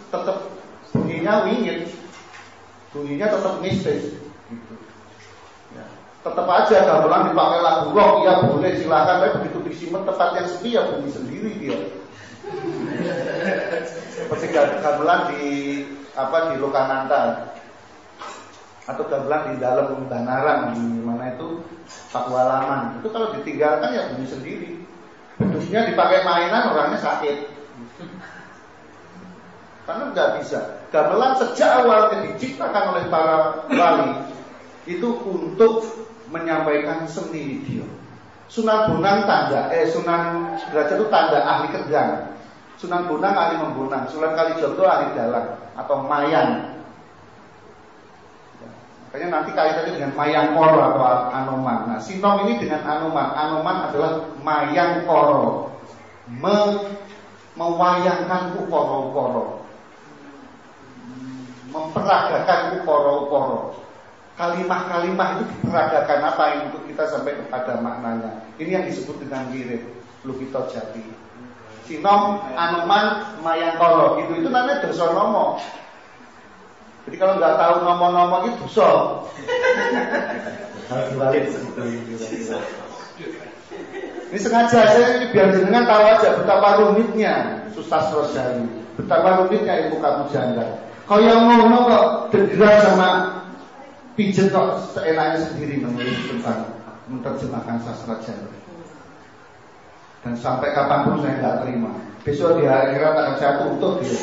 tetap bunyinya wingit, bunyinya tetap mistis. Gitu. Ya. Tetap aja gamelan dipakai lagu rock, ya boleh silakan. Tapi begitu disimpan tempat yang sepi ya bunyi sendiri dia. Seperti gamelan di Lokananta. Atau gamelan di dalam Banaran, di mana itu Pakualaman. Itu kalau ditinggalkan ya bunyi sendiri. Bentuknya dipakai mainan, orangnya sakit. Karena nggak bisa. Gamelan sejak awal diciptakan oleh para wali itu untuk menyampaikan seni video. Sunan Bonang Sunan Derajat itu tanda ahli kerjaan. Sunan Bonang ahli membonang, Sunan Kalijogo ahli dalang atau mayang. Makanya nanti kaitannya dengan mayang koro atau anoman. Nah, sinom ini dengan anoman. Anoman adalah mayang koro, mewayangkan ukoro-ukoro, memperagakan ukoro-ukoro. Kalimah-kalimah itu diperagakan apa yang untuk kita sampai kepada maknanya. Ini yang disebut dengan wirid Lukito Jati. Sinom, anoman, mayang koro. Itu namanya dosonomo. Jadi kalau nggak tahu nomor-nomor itu dosa. Ini sengaja saya biar jenengan tahu aja betapa rumitnya Susastro Jawi, betapa rumitnya ilmu kapujangga. Kalau yang ngono kok degera sama pijet kok seenaknya sendiri menulis tentang menerjemahkan sastra Jawa. Dan sampai kapanpun saya nggak terima. Besok di hari akhirat akan saya tuntut dia.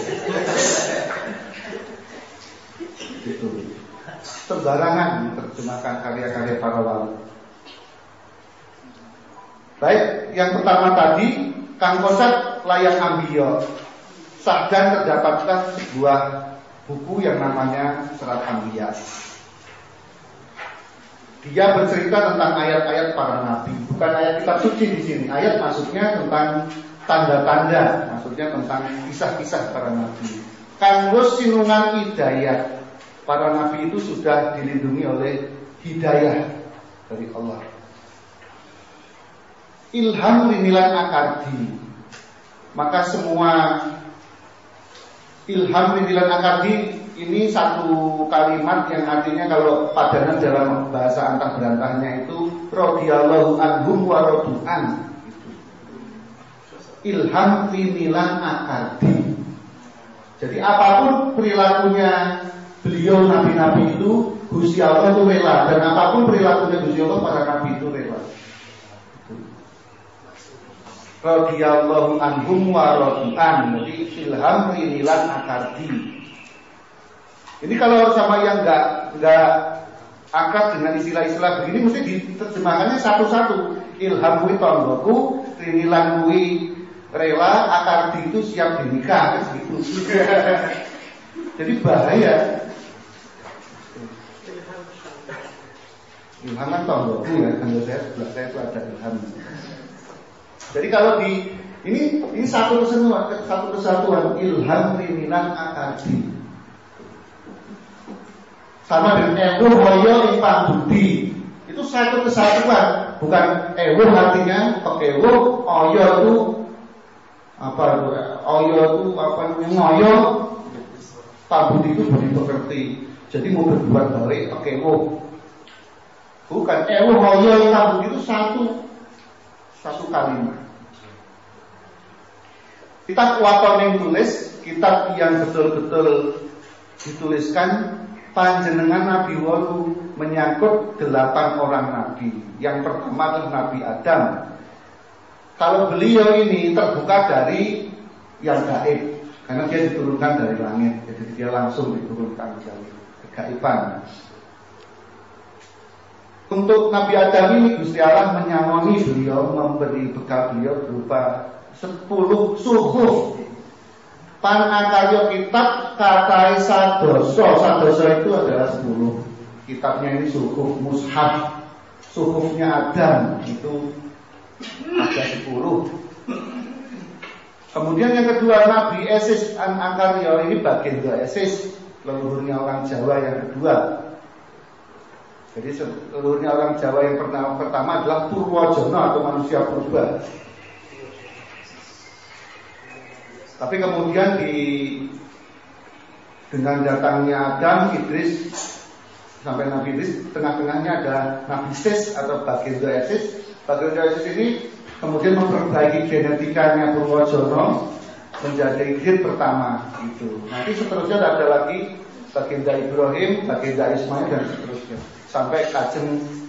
Itu sembarangan menerjemahkan karya-karya para wali. Baik, yang pertama tadi Kang Kosat Layang Ambiyo. Sahdan terdapatkan sebuah buku yang namanya Serat Ambiya. Dia bercerita tentang ayat-ayat para nabi, bukan ayat kitab suci di sini. Ayat maksudnya tentang tanda-tanda, maksudnya tentang kisah-kisah para nabi. Kanggo sinungan hidayah. Para nabi itu sudah dilindungi oleh hidayah dari Allah. Ilham rinilan akardi. Maka semua ilham rinilan akardi ini satu kalimat yang artinya kalau padanan dalam bahasa antar berantahnya itu radhiyallahu anhum wa radu'an. Ilham tinilan akardi. Jadi apapun perilakunya beliau nabi-nabi itu, Gusti Allah itu rela, dan apapun perilakunya Gusti Allah para nabi itu rela. Radhiyallahu anhum wa radu'an. Jadi ilham tinilan akardi. Ini kalau sama yang enggak akrab dengan istilah-istilah begini mesti diterjemahkannya satu-satu. Ilham kuwi tanggoku, tinilan kuwi rela, akardi itu siap dinikah kan gitu. Jadi bahaya. Ilham kan tanggoku ya, kalau saya itu ada ilham. Jadi kalau ini satu kesatuan ilham tinilan akardi. Sama dengan ewu hoyo impang budi. Itu satu kesatuan, bukan ewu artinya pekewu, oyo itu apa itu? Oyo itu apa namanya? Ngoyo. Pambudi itu budi pekerti. Jadi mau berbuat baik pekewu. Bukan ewu hoyo impang budi itu satu kalimat. Kitab Waton yang tulis, kitab yang betul-betul dituliskan panjenengan Nabi Walu menyangkut 8 orang Nabi. Yang pertama adalah Nabi Adam. Kalau beliau ini terbuka dari yang gaib, karena dia diturunkan dari langit, jadi dia langsung diturunkan dari kegaiban. Untuk Nabi Adam ini Gusti Allah menyangoni beliau, memberi bekal beliau berupa 10 suhuf. Pan akaryo kitab katai sadoso itu adalah 10. Kitabnya ini suhuf mushaf. Suhufnya Adam itu ada 10. Kemudian yang kedua Nabi Esis an akaryo ini bagian 2 Esis, leluhurnya orang Jawa yang kedua. Jadi leluhurnya orang Jawa yang pertama adalah Purwojono atau manusia purba. Tapi kemudian dengan datangnya Adam, Idris sampai Nabi Idris, tengah-tengahnya ada Nabi Sis atau bagian 2 Sis. Bagian 2 Sis ini kemudian memperbaiki genetikanya Purwojono menjadi hid pertama itu. Nanti seterusnya ada lagi baginda Ibrahim, baginda Ismail dan seterusnya sampai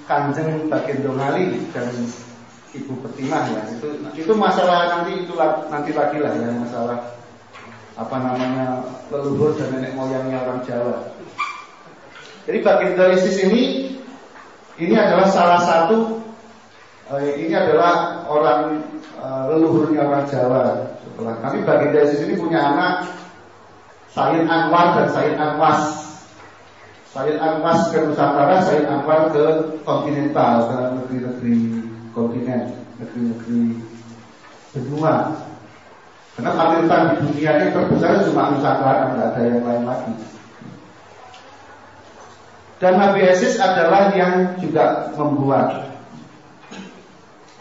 Kanjeng baginda Ngali dan Ibu Pertimah ya. Itu masalah nanti lagi lah ya, masalah apa namanya leluhur dan nenek moyangnya orang Jawa. Jadi baginda Isis ini adalah salah satu ini adalah orang leluhurnya orang Jawa. Setelah kami baginda Isis ini punya anak Sayyid Anwar dan Sayyid Anwas. Sayyid Anwas ke Nusantara, Sayyid Anwar ke kontinental, ke negeri-negeri kontinen, negeri-negeri benua. Karena pemerintahan di dunia yang terbesar cuma Nusantara, tidak ada yang lain lagi. Dan Nabi Isis adalah yang juga membuat.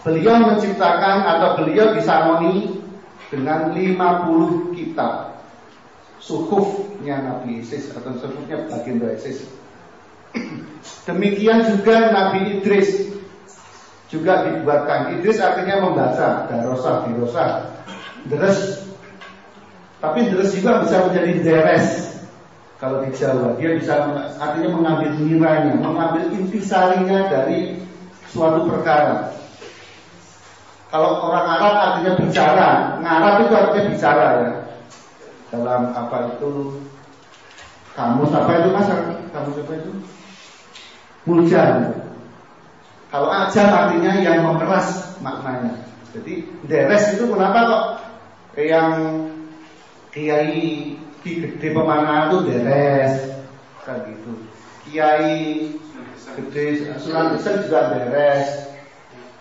Beliau menciptakan atau beliau disangoni dengan 50 kitab suhufnya Nabi Isis atau suhufnya baginda Isis. Demikian juga Nabi Idris juga dibuatkan. Idris artinya membaca, darosah, dirosah, deres. Tapi deres juga bisa menjadi deres. Kalau di Jawa dia bisa artinya mengambil nilainya, mengambil intisarinya dari suatu perkara. Kalau orang Arab artinya bicara, ngarap itu artinya bicara ya. Dalam apa itu kamus apa itu mas? Kamus apa itu? Mujan. Kalau ajam artinya yang memeras maknanya. Jadi deres itu kenapa kok yang kiai di gede pemanah itu deres kan gitu. Kiai gede Sunan Besar juga deres.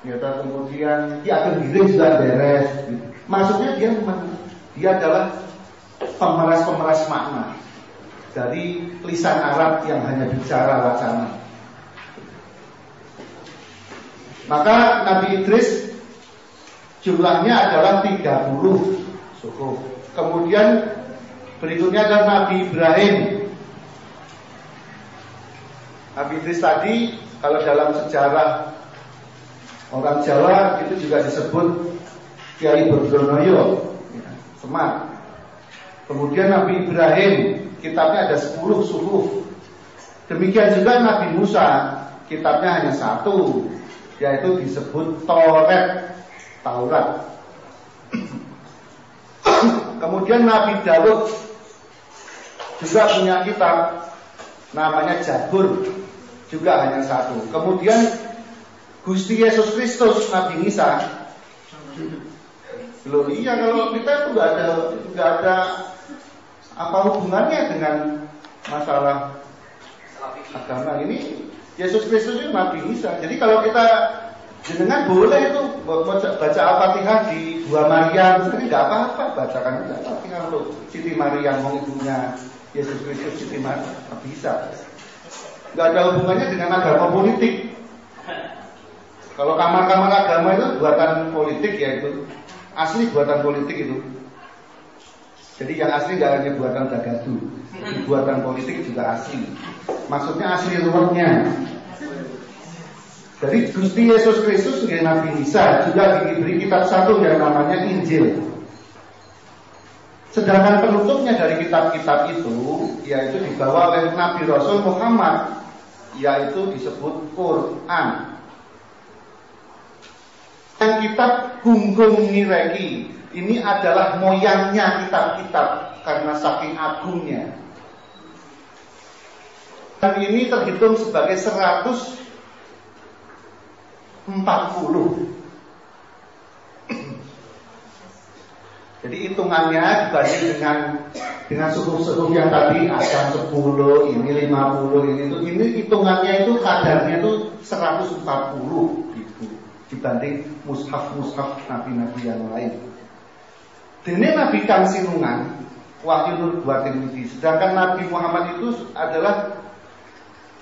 Ya, kemudian Ki Ageng Giring juga deres. Maksudnya dia adalah pemeras makna dari lisan Arab yang hanya bicara wacana. Maka Nabi Idris jumlahnya adalah 30 suhuf. Kemudian berikutnya adalah Nabi Ibrahim. Nabi Idris tadi kalau dalam sejarah Orang Jawa itu juga disebut Kiai Bodronoyo, ya, Semar. Kemudian Nabi Ibrahim, kitabnya ada 10 suhuf. Demikian juga Nabi Musa, kitabnya hanya 1, yaitu disebut Taurat. Kemudian Nabi Daud juga punya kitab, namanya Zabur, juga hanya 1. Kemudian Gusti Yesus Kristus, Nabi Isa. Loh iya, kalau kita itu nggak ada apa hubungannya dengan masalah agama ini. Yesus Kristus itu Nabi Isa. Jadi kalau kita jenengan boleh itu baca Al-Fatihah di Dua Maryam, itu nggak apa-apa, bacakan aja Al-Fatihah untuk Siti Maryam, ibunya Yesus Kristus, Siti Maryam, bisa. Nggak ada hubungannya dengan agama politik. Kalau kamar-kamar agama itu buatan politik, ya itu asli buatan politik itu. Jadi yang asli nggak hanya buatan Dagadu, buatan politik juga asli. Maksudnya asli luarnya. Jadi Gusti Yesus Kristus sebagai Nabi Isa juga diberi kitab 1 yang namanya Injil. Sedangkan penutupnya dari kitab-kitab itu yaitu dibawa oleh Nabi Rasul Muhammad, yaitu disebut Quran. Yang kitab Gunggung Nireki ini adalah moyangnya kitab-kitab karena saking agungnya. Dan ini terhitung sebagai 140. Jadi hitungannya dibanding dengan suku-suku yang tadi ada 10, ini 50, ini hitungannya itu kadarnya itu 140 gitu, dibanding mushaf nabi-nabi yang lain. Dene Nabi Kang Sinungan Wahyu Nur Buatin Widi. Sedangkan Nabi Muhammad itu adalah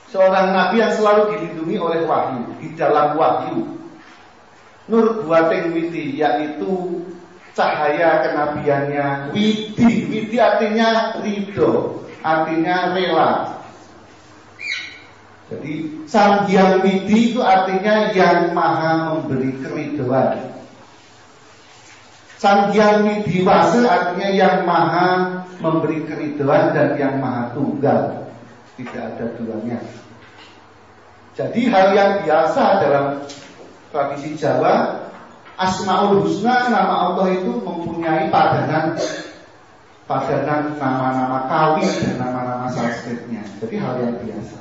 seorang nabi yang selalu dilindungi oleh wahyu, di dalam wahyu. Nur Buatin Widi yaitu cahaya kenabiannya. Widi artinya ridho, artinya rela. Jadi Sang Hyang Widi itu artinya yang maha memberi keridhoan. Sang Hyang Widiwasa artinya yang maha memberi keridhoan dan yang maha tunggal, tidak ada duanya. Jadi hal yang biasa dalam tradisi Jawa, Asmaul Husna, nama Allah itu mempunyai padanan nama-nama kawin dan nama-nama sanskritnya. Jadi hal yang biasa.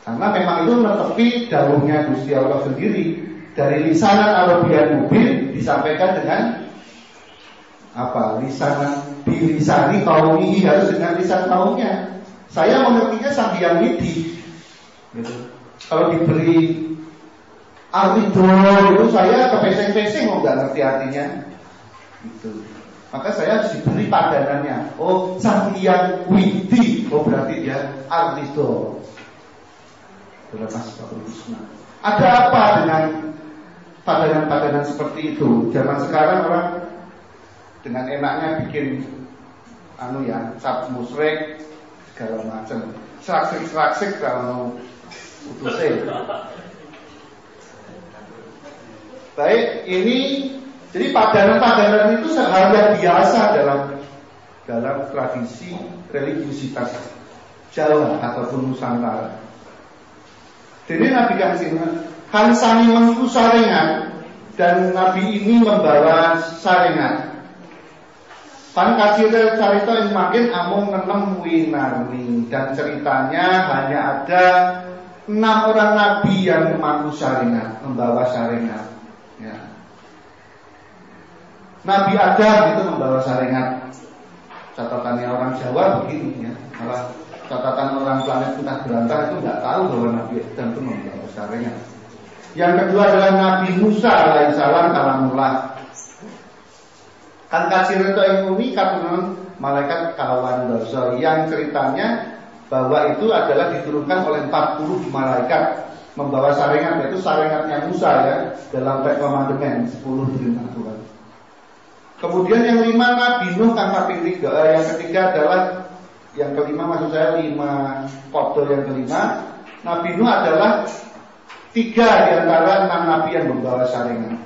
Karena memang itu menepi dawuhnya Gusti Allah sendiri, dari lisanan Arabian mubin disampaikan dengan apa? Lisanan bilisani kaumihi, harus dengan lisan kaumnya. Saya mengertinya Sang Hyang Widi. Gitu. Kalau diberi Arido itu saya kepeseng-peseng nggak ngerti artinya. Gitu. Maka saya harus diberi padanannya. Oh, Sang Hyang Widi. Oh, berarti dia Arido. Ada apa dengan padanan-padanan seperti itu? Zaman sekarang orang dengan enaknya bikin cap musrek segala macam, seraksik kalau putusnya. Baik, ini jadi padanan-padanan itu hal yang biasa dalam tradisi religiusitas Jawa ataupun Nusantara. Jadi Nabi kan sami mengku sarengan, dan Nabi ini membawa sarengan. Pan kasih cerita yang makin amung 6 winarni, dan ceritanya hanya ada 6 orang nabi yang memangku saringan, membawa saringan. Ya. Nabi Adam itu membawa saringan. Catatannya orang Jawa begini ya. Malah catatan orang planet Putah Berantah itu nggak tahu bahwa Nabi Adam itu membawa saringan. Yang kedua adalah Nabi Musa alaihissalam kalamullah. Kan kasir itu yang unik katunan malaikat kawan dosa, yang ceritanya bahwa itu adalah diturunkan oleh 40 malaikat membawa saringan, yaitu saringannya Musa ya, dalam rekomandemen 10 perintah Tuhan. Kemudian yang 5 Nabi Nuh kan kaping 3. Yang ketiga adalah yang kelima, maksud saya 5 foto yang kelima, Nabi Nuh adalah 3 di antara 6 nabi yang membawa saringan.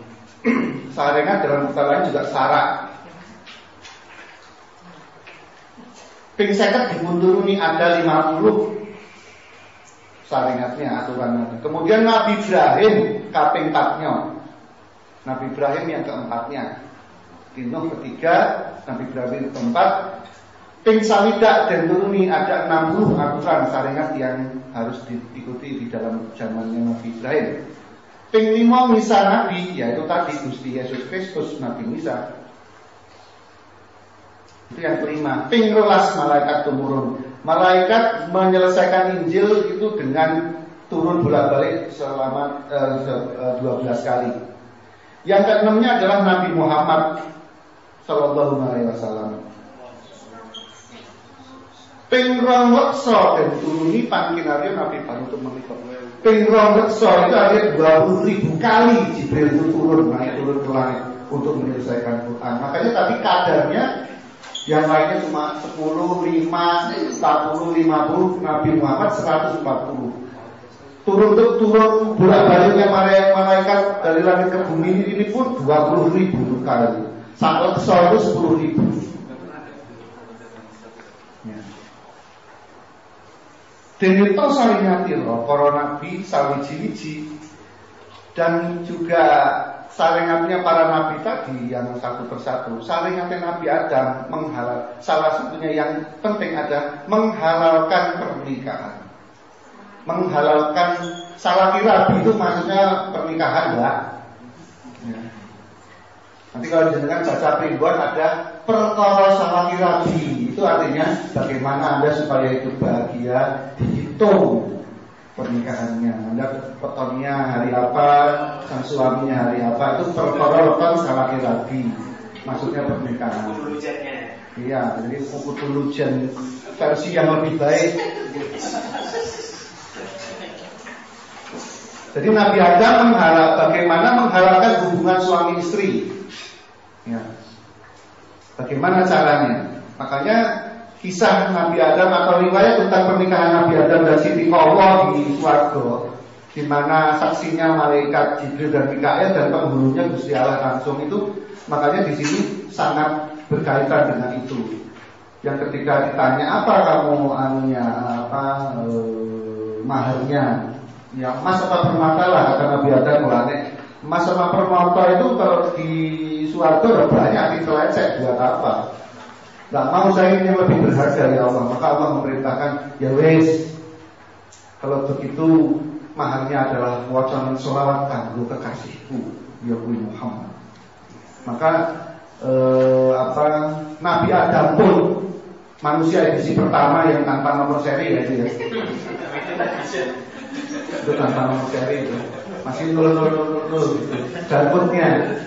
Saringan dalam kata lain juga sarak. Ping 50 dimunturuni ada 50 saringatnya aturannya. Kemudian Nabi Ibrahim kaping 4-nya. Nabi Ibrahim yang keempatnya. Nuh ketiga, Nabi Ibrahim keempat. Ping sawidak dan turuni ada 60 aturan saringat yang harus diikuti di dalam zamannya Nabi Ibrahim. Ping 5 misa Nabi, yaitu tadi Gusti Yesus Kristus Nabi Misa. Itu yang kelima. Ping 12 malaikat tumurun. Malaikat menyelesaikan Injil itu dengan turun bolak-balik selama 12 kali. Yang keenamnya adalah Nabi Muhammad Sallallahu Alaihi Wasallam. Ping 2 dan turuni pangkinario Nabi Baru menikah. Ping 2 itu artinya 20.000 kali Jibril itu turun ke langit untuk menyelesaikan Quran. Makanya tadi kadarnya yang lainnya cuma 10, 5, 40, 50, Nabi Muhammad 140. Turun bolak-baliknya malaikat dari langit ke bumi ini pun 20.000 kali. Sampai kesal itu 10.000. Dene to saringati para nabi sawiji-wiji dan juga saringatnya para nabi tadi yang satu persatu. Saringatnya Nabi Adam salah satunya yang penting ada menghalalkan pernikahan. Menghalalkan salaki rabi itu maksudnya pernikahan enggak? Ya. Nanti kalau jenengan baca primbon ada perkara salaki rabi. Itu artinya bagaimana Anda supaya itu bahagia, dihitung pernikahannya. Anda petonnya hari apa, sang suaminya hari apa, itu perkara salaki rabi. Maksudnya pernikahan. Iya, jadi pukutulujan versi yang lebih baik. Jadi Nabi Adam bagaimana menghalalkan hubungan suami istri. Ya. Bagaimana caranya? Makanya kisah Nabi Adam atau riwayat tentang pernikahan Nabi Adam dan Siti Allah di swarga, di mana saksinya malaikat Jibril dan Mikael dan penghulunya Gusti Allah langsung itu, makanya di sini sangat berkaitan dengan itu. Yang ketika ditanya apa kamu maharnya, ya emas apa permata lah kata Nabi Adam mulane. Emas sama permata itu kalau di swarga banyak ditelecek buat apa? Gak mau saya ini lebih berharga ya Allah. Maka Allah memerintahkan, ya wes, kalau begitu maharnya adalah wacanan sholawat kanggo kekasihku ya Muhammad. Maka Nabi Adam pun manusia edisi pertama yang tanpa nomor seri ya itu ya. Itu tanpa nomor seri itu. Masih 000 gitu. Dapurnya.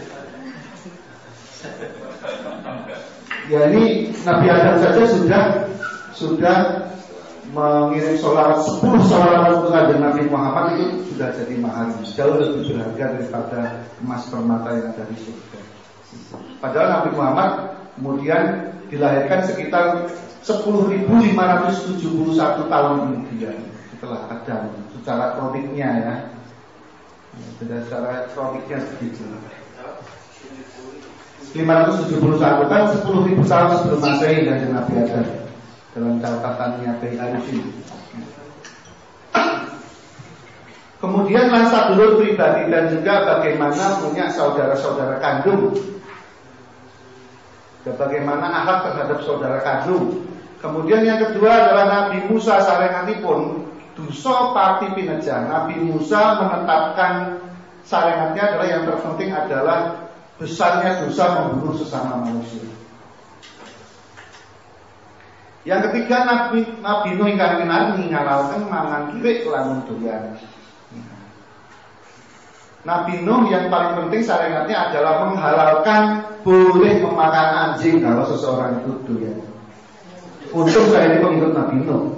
Ya ini Nabi Adam saja sudah mengirim sholawat 10 sholawat untuk Nabi Muhammad itu sudah jadi mahal, jauh lebih berharga daripada emas permata yang ada di surga. Padahal Nabi Muhammad kemudian dilahirkan sekitar 10.571 tahun kemudian setelah Adam, secara kroniknya ya. Secara kroniknya begitu. 571 kan 10.000 tahun sebelum Masehi dan Nabi Adam dalam catatannya Baihaqi. Kemudian lansa dulur pribadi dan juga bagaimana punya saudara-saudara kandung. Dan bagaimana akhlak terhadap saudara kandung. Kemudian yang kedua adalah Nabi Musa sarengatipun dosa pati pinejan. Nabi Musa menetapkan sarengatnya adalah yang terpenting adalah besarnya dosa membunuh sesama manusia. Yang ketiga Nabi Nuh ingkang kinarni ngalalken mangan kirik lan doyan. Nabi Nuh yang paling penting sarengatnya adalah menghalalkan boleh memakan anjing kalau seseorang itu doyan. Untung saya ini pengikut Nabi Nuh.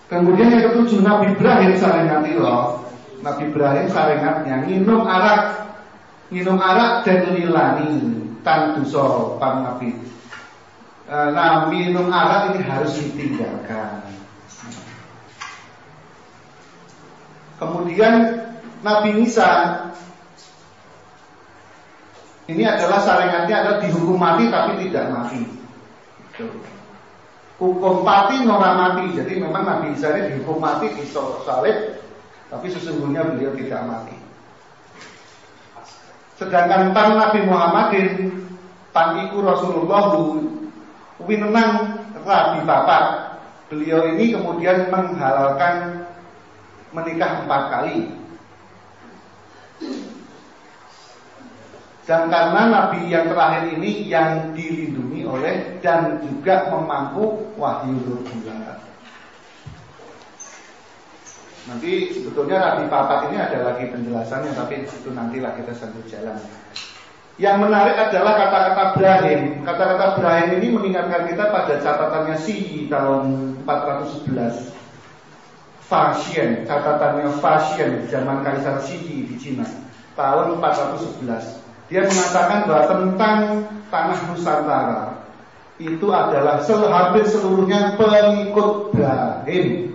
Kemudian yang ketujuh Nabi Ibrahim sarengatipun. Nabi Ibrahim sarengatnya minum arak dan lilani tan dosa pan Nabi. Nah minum arak ini harus ditinggalkan. Kemudian Nabi Isa ini adalah syariatnya adalah dihukum mati tapi tidak mati. Hukum mati nora mati. Jadi memang Nabi Isa ini dihukum mati di salib, tapi sesungguhnya beliau tidak mati. Sedangkan pan Nabi Muhammadin pan iku Rasulullah winenang Rabi Bapak. Beliau ini kemudian menghalalkan menikah 4 kali. Dan karena Nabi yang terakhir ini yang dilindungi oleh dan juga memangku wahyu bulan. Nanti sebetulnya Rabi Papat ini ada lagi penjelasannya, tapi itu nantilah kita sambil jalan. Yang menarik adalah kata-kata Brahim. Kata-kata Brahim ini mengingatkan kita pada catatannya Syi tahun 411. Fashion, catatannya Fashion zaman Kaisar Syi di Cina tahun 411. Dia mengatakan bahwa tentang tanah Nusantara itu adalah hampir seluruhnya pengikut Brahim.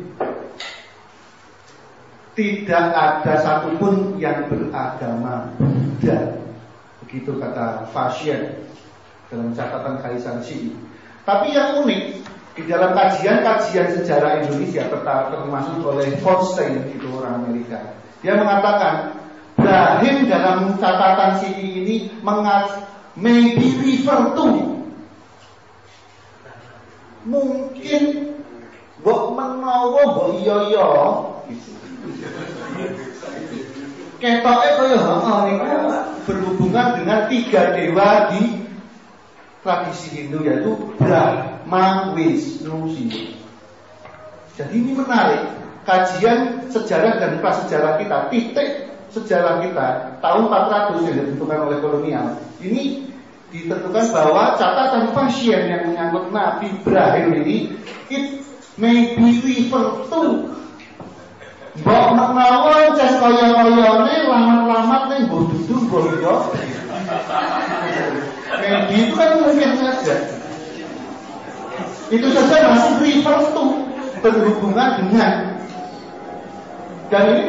Tidak ada satupun yang beragama Buddha. Begitu kata Fashion dalam catatan Kaisar Syi. Tapi yang unik di dalam kajian-kajian sejarah Indonesia termasuk oleh Fonstein, itu orang Amerika, dia mengatakan Brahim dalam catatan Syi ini maybe refer to, mungkin mbok menawa mbok iya gitu. Ketoke kaya niku berhubungan dengan 3 dewa di tradisi Hindu, yaitu Brahma, Wisnu, Shiva. Jadi ini menarik. Kajian sejarah dan prasejarah kita, titik sejarah kita tahun 400 yang ditentukan oleh kolonial ini ditentukan bahwa catatan Fashion yang menyangkut Nabi Ibrahim ini it may be refer to mbok menawa cas kaya-kayane lamat-lamat ning mbok dudu mbok yo. Maybe itu kan mungkin saja. Itu saja masih refer to, berhubungan dengan. Dan ini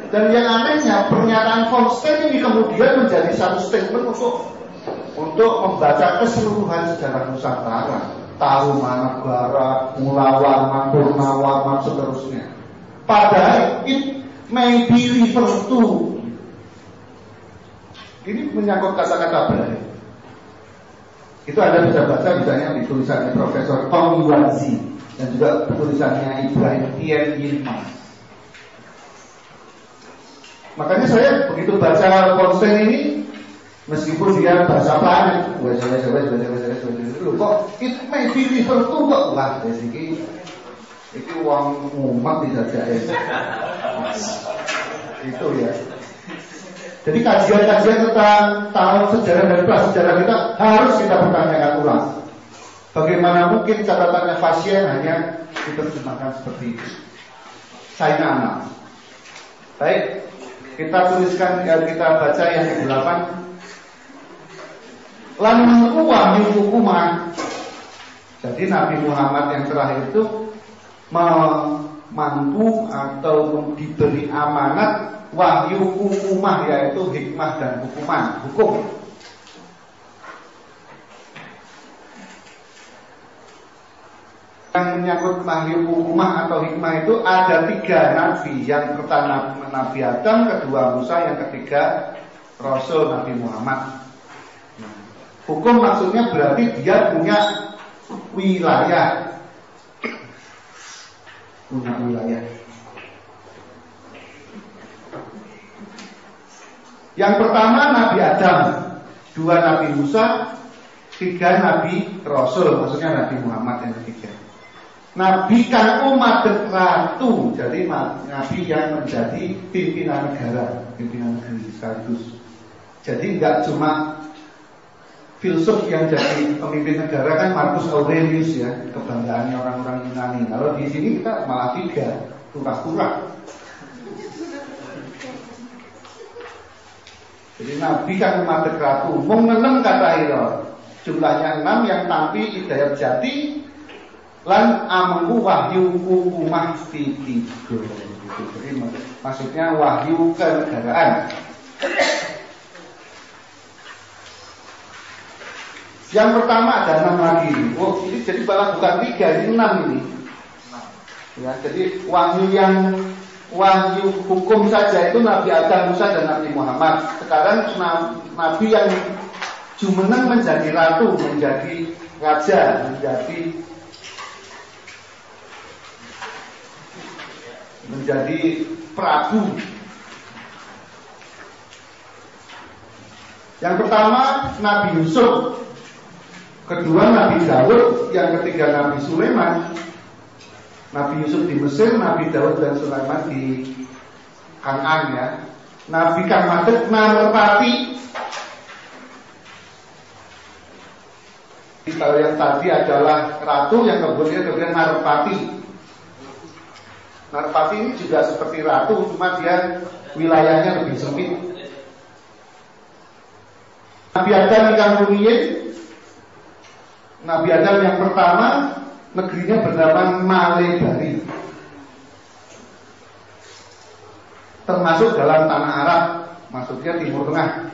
dan yang anehnya pernyataan Fonstein ini kemudian menjadi satu statement untuk membaca keseluruhan sejarah Nusantara, Tarumanagara, Mulawarman, Purnawarman, seterusnya. Padahal it may be refer to. Ini menyangkut kata-kata Brahim. Itu Anda bisa baca misalnya di tulisannya Profesor Tong Yuanzi dan juga tulisannya Ibrahim Tien Yilmaz. Makanya saya begitu baca Fonstein ini, meskipun dia bahasa planet, kok it may be refer to kok lah, iki uang umat bisa jadi. Itu ya. Jadi kajian-kajian tentang tahun sejarah dan prasejarah kita harus kita pertanyakan ulang. Bagaimana mungkin catatannya Fashion hanya diterjemahkan seperti itu? China Amal. Baik, kita tuliskan, kita baca yang ke-8. Lan wahyu hukumah. Jadi Nabi Muhammad yang terakhir itu mampu atau diberi amanat wahyu hukumah, yaitu hikmah dan hukum. Yang menyangkut wahyu hukumah atau hikmah itu ada 3 nabi. Yang pertama Nabi Adam, kedua Musa, yang ketiga Rasul Nabi Muhammad. Hukum maksudnya berarti dia punya wilayah. Yang pertama Nabi Adam, 2 Nabi Musa, 3 Nabi Rasul, maksudnya Nabi Muhammad yang ketiga. Nabi kan umat ratu, jadi Nabi yang menjadi pimpinan negara, pimpinan negeri sekaligus. Jadi enggak cuma filsuf yang jadi pemimpin negara kan Marcus Aurelius ya, kebanggaannya orang-orang Yunani. Kalau di sini kita malah 3, turah-turah. Jadi Nabi kan umat ratu, mung 6 kata ira. Jumlahnya 6 yang tampi hidayat jati, lan amengku wahyu hukumah tiga. Jadi maksudnya wahyu kenegaraan. Yang pertama ada 6 lagi. Oh, ini jadi malah bukan 3, ini 6 ini. Ya, jadi wahyu hukum saja itu Nabi Adam, Musa dan Nabi Muhammad. Sekarang Nabi yang jumeneng menjadi ratu, menjadi raja, menjadi prabu. Yang pertama Nabi Yusuf, kedua Nabi Daud, yang ketiga Nabi Sulaiman. Nabi Yusuf di Mesir, Nabi Daud dan Sulaiman di Kan'an ya. Nabi kang madhep Narpati. Kalau yang tadi adalah ratu, yang kemudian Narpati. Narpati ini juga seperti ratu, cuma dia wilayahnya lebih sempit. Nabi Adam ikan rumiyin. Nabi Adam yang pertama negerinya bernama Malebari, termasuk dalam tanah Arab, maksudnya Timur Tengah.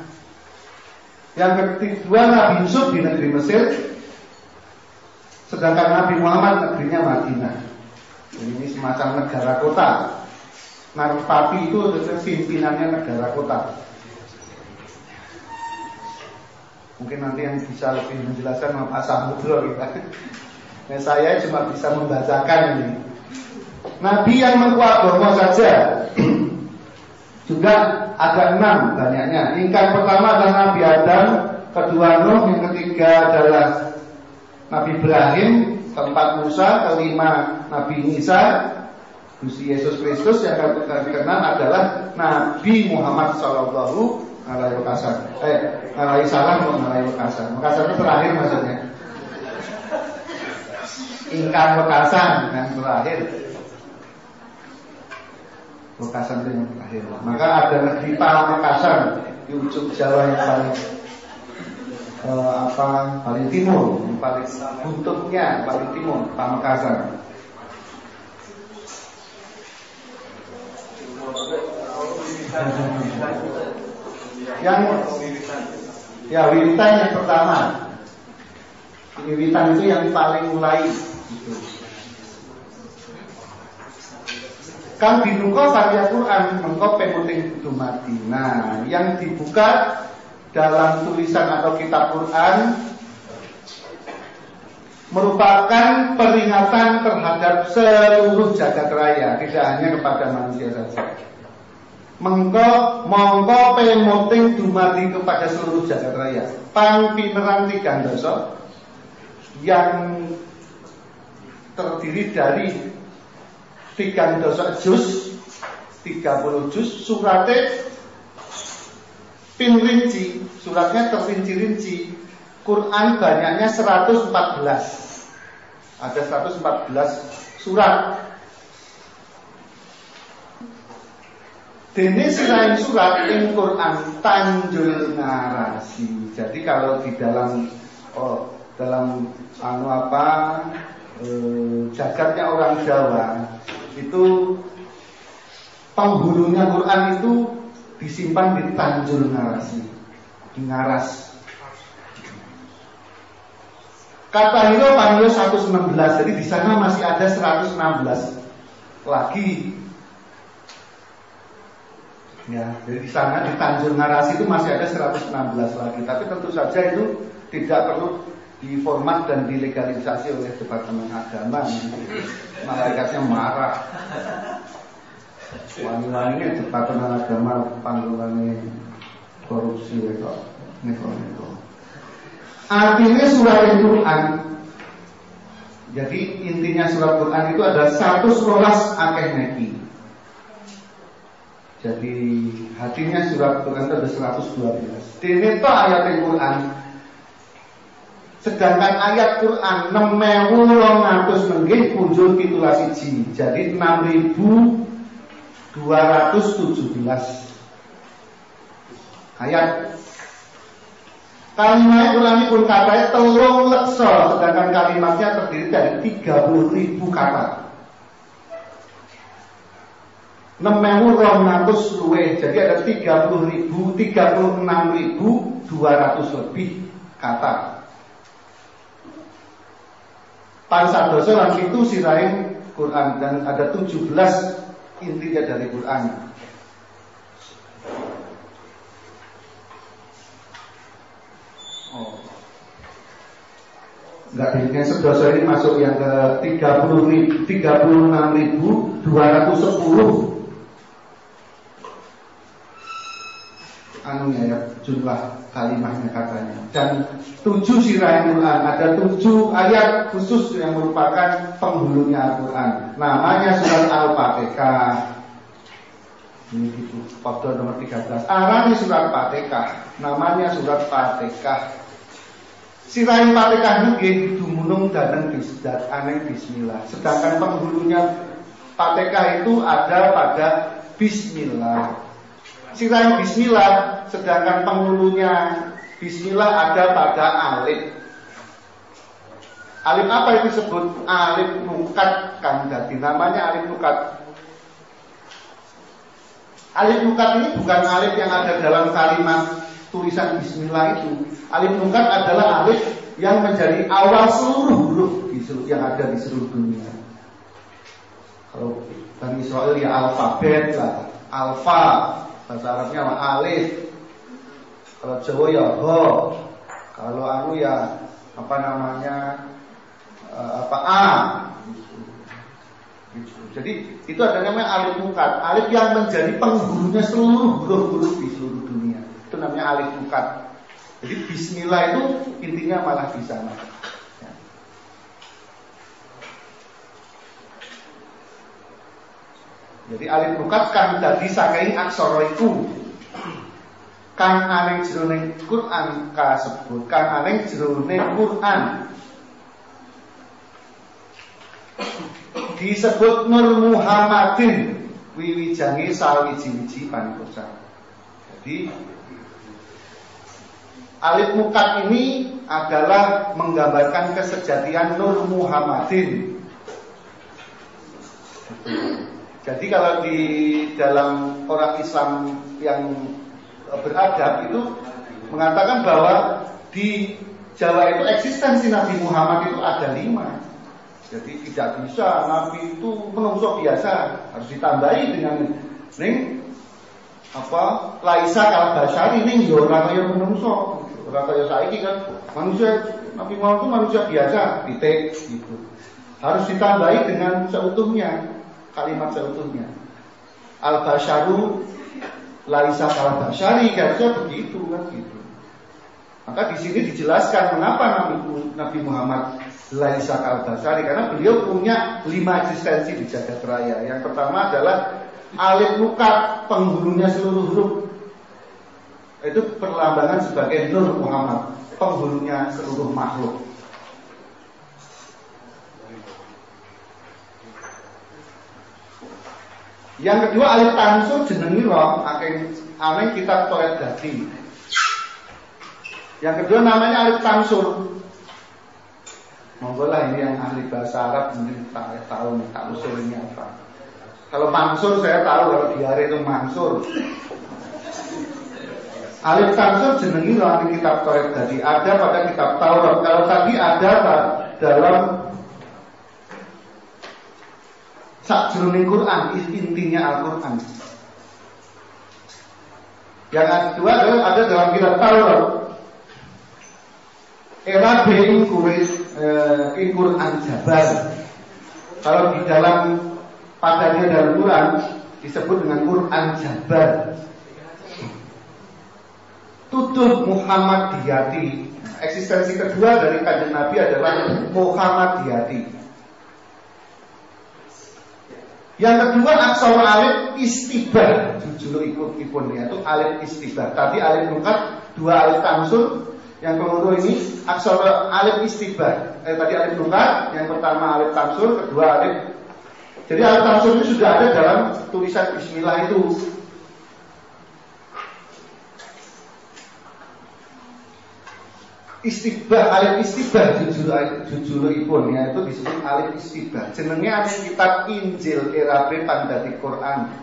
Yang kedua Nabi Yusuf di negeri Mesir, sedangkan Nabi Muhammad negerinya Madinah. Ini semacam negara kota. Narpati itu adalah pimpinannya negara kota. Mungkin nanti yang bisa lebih menjelaskan Pak Samudro kita. Nah, saya cuma bisa membacakan ini. Nabi yang mengkuagama saja juga ada 6 banyaknya. Yang pertama adalah Nabi Adam, kedua Nuh, yang ketiga adalah Nabi Ibrahim, keempat Musa, kelima Nabi Isa, Gusti Yesus Kristus, yang keenam adalah Nabi Muhammad Sallallahu Alaihi Wasallam. Alaihi salam alaihi wasallam. Wakasan itu terakhir maksudnya. Ingkang wakasan yang terakhir. Wakasan itu yang terakhir. Maka ada negeri Pamekasan di ujung Jawa yang paling timur, yang paling buntutnya paling timur, Pamekasan. Wiritan yang pertama. Wiritan itu yang paling mulai gitu. Kan dinuka karya Quran mengko pemuting kudu Madinah. Yang dibuka dalam tulisan atau kitab Quran merupakan peringatan terhadap seluruh jagat raya, tidak hanya kepada manusia saja. Mongko pemoting dumadi kepada seluruh jagat raya. Pangpineran 3 dosa yang terdiri dari 3 dosa juz, 30 juz, suratnya pinrinci, suratnya terrinci-rinci. Quran banyaknya 114. Ada 114 surat. Dene selain surat ing Quran tanjul narasi. Jadi kalau di dalam jagatnya orang Jawa itu penghulunya Quran itu disimpan di tanjul narasi, di ngaras. Kata Hiro Panio 116. Jadi di sana masih ada 116 lagi. Ya, jadi di sana di Tanjung Narasi itu masih ada 116 lagi. Tapi tentu saja itu tidak perlu diformat dan dilegalisasi oleh Departemen Agama. Malaikatnya marah. Wangi-wanginya Departemen Agama panggilannya korupsi itu. Neko. Artinya surat Al-Quran. Jadi intinya surat Quran itu ada 111 akeh neki. Jadi hatinya surat Quran itu ada 112. Dene to ayat Al-Quran. Sedangkan ayat Quran 6.200 nenggih punjul 17. Jadi 6.217 ayat. Kalimat Quran pun katanya telung lekso, sedangkan kalimatnya terdiri dari 30.000 kata. 6.200 luwih, jadi ada 36.200 lebih kata. Pansadoso lan itu siraing Quran, dan ada 17 intinya dari Quran. Enggak, dirinya sedoso ini masuk yang ke 36.210 anunya ya, jumlah kalimatnya katanya. Dan 7 sirah Al-Quran, ada 7 ayat khusus yang merupakan penghulunya Al-Quran. Namanya surat Al-Fatihah. Ini gitu, pada nomor 13. Arahnya surat Fatihah, namanya surat Fatihah. Sirah Fatihah nggih dumunung dhateng bisdat aneh bismillah. Sedangkan penghulunya Fatihah itu ada pada bismillah. Sirah bismillah, sedangkan penghulunya bismillah ada pada alif. Alif apa itu disebut? Alif nukat kan dadi namanya alif nukat. Alif nukat ini bukan alif yang ada dalam kalimat tulisan bismillah itu. Alif nukat adalah alif yang menjadi awal seluruh huruf yang ada di seluruh dunia. Kalau Bani Israel ya alfabet lah, alfa. Bahasa Arabnya alif. Kalau Jawa ya ho. Kalau anu ya apa namanya a. Jadi itu ada namanya alif mukat. Alif yang menjadi penghulunya seluruh huruf-huruf di seluruh dunia. Itu namanya alif mukat. Jadi bismillah itu intinya malah di sana. Jadi alif nukat kang dadi saking aksara iku kang aneng jroning Quran kasebut, kang aneng jroning Quran disebut Nur Muhammadin wiwijange sawiji-wiji panikosa. Jadi alif mukat ini adalah menggambarkan kesejatian Nur Muhammadin. Jadi kalau di dalam orang Islam yang beradab itu mengatakan bahwa di Jawa itu eksistensi Nabi Muhammad itu ada 5. Jadi tidak bisa Nabi itu menungso biasa, harus ditambahi dengan ning apa laisa kal basyari ning yo ora kaya menungso, ora kaya saiki kan manusia. Nabi Muhammad itu manusia biasa, titik gitu. Harus ditambahi dengan seutuhnya. Kalimat seutuhnya. Al-basyaru laisa kal basyari, harusnya begitu kan gitu. Maka di sini dijelaskan mengapa Nabi Muhammad laisa kal basyari, karena beliau punya 5 eksistensi di jagat raya. Yang pertama adalah alif nukat, penghulunya seluruh huruf. Itu perlambangan sebagai Nur Muhammad, penghulunya seluruh makhluk. Yang kedua alif tansur jenengi roh aneh kitab Toret Dadi. Yang kedua namanya alif tansur. Monggo lah ini yang ahli bahasa Arab mungkin tahu tak usulnya apa. Kalau mansur saya tahu, kalau diare itu mansur. Alif tansur jenengi roh aneh kitab Toret Dadi. Ada pada kitab Taurat. Kalau tadi ada dalam sakjroning Quran, intinya Al-Quran. Yang kedua adalah ada dalam kitab Taurat. Era being Quran Jabar. Kalau di dalam padanya dalam Quran disebut dengan Quran Jabar. Tutup Muhammadiyati. Eksistensi kedua dari kanjeng Nabi adalah Muhammadiyati. Yang kedua aksara alif istibah, jujur ikut-ikut yaitu alif istibah. Tadi alif nukat, 2 alif tansur. Yang keloro ini aksara alif istibah. Tadi alif nukat, yang pertama alif tansur, kedua alif. Jadi alif tansur ini sudah ada dalam tulisan bismillah itu. istibah, alif istibah jujulipun ya itu disebut alif istibah. Jenenge ane kitab Injil Erabe Pandati Quran.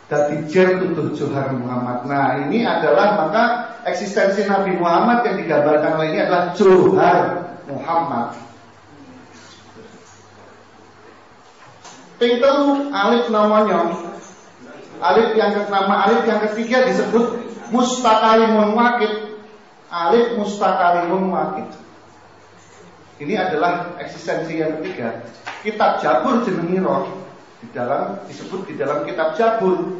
Dadi jer tutuh Johar Muhammad. Nah, ini adalah maka eksistensi Nabi Muhammad yang digambarkan oleh ini adalah Johar Muhammad. Pintu alif namanya. Alif yang ketiga disebut mustaqalimun waqid. Alif mustaqalimun waqid. Ini adalah eksistensi yang ketiga. Kitab Jabur jenengi roh disebut di dalam kitab Jabur.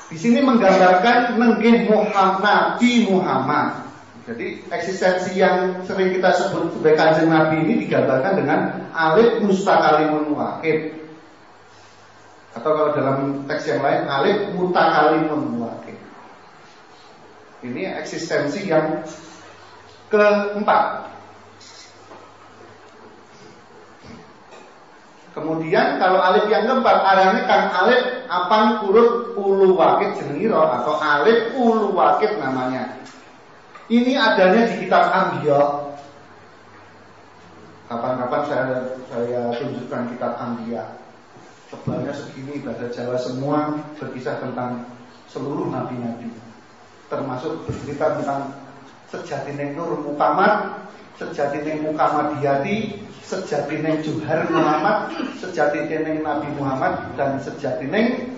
Di sini menggambarkan nenggih Nabi Muhammad. Jadi eksistensi yang sering kita sebut sebagai Kanjeng Nabi ini digambarkan dengan alif mustaqalimun waqid. Atau kalau dalam teks yang lain alif mutakalimun waqid. Ini eksistensi yang keempat. Kemudian kalau alif yang keempat arahnya kan alif apan kurut ulu waqid jenengiro atau alif ulu waqid namanya. Ini adanya di kitab Anbiya. Kapan-kapan saya tunjukkan kitab Anbiya. Tebalnya segini, bahasa Jawa semua berkisah tentang seluruh nabi-nabi. Termasuk bercerita tentang sejatine Nur Muhammad, sejatine Muhammadiyati, sejatine Johar Muhammad, sejatine Nabi Muhammad, dan sejatine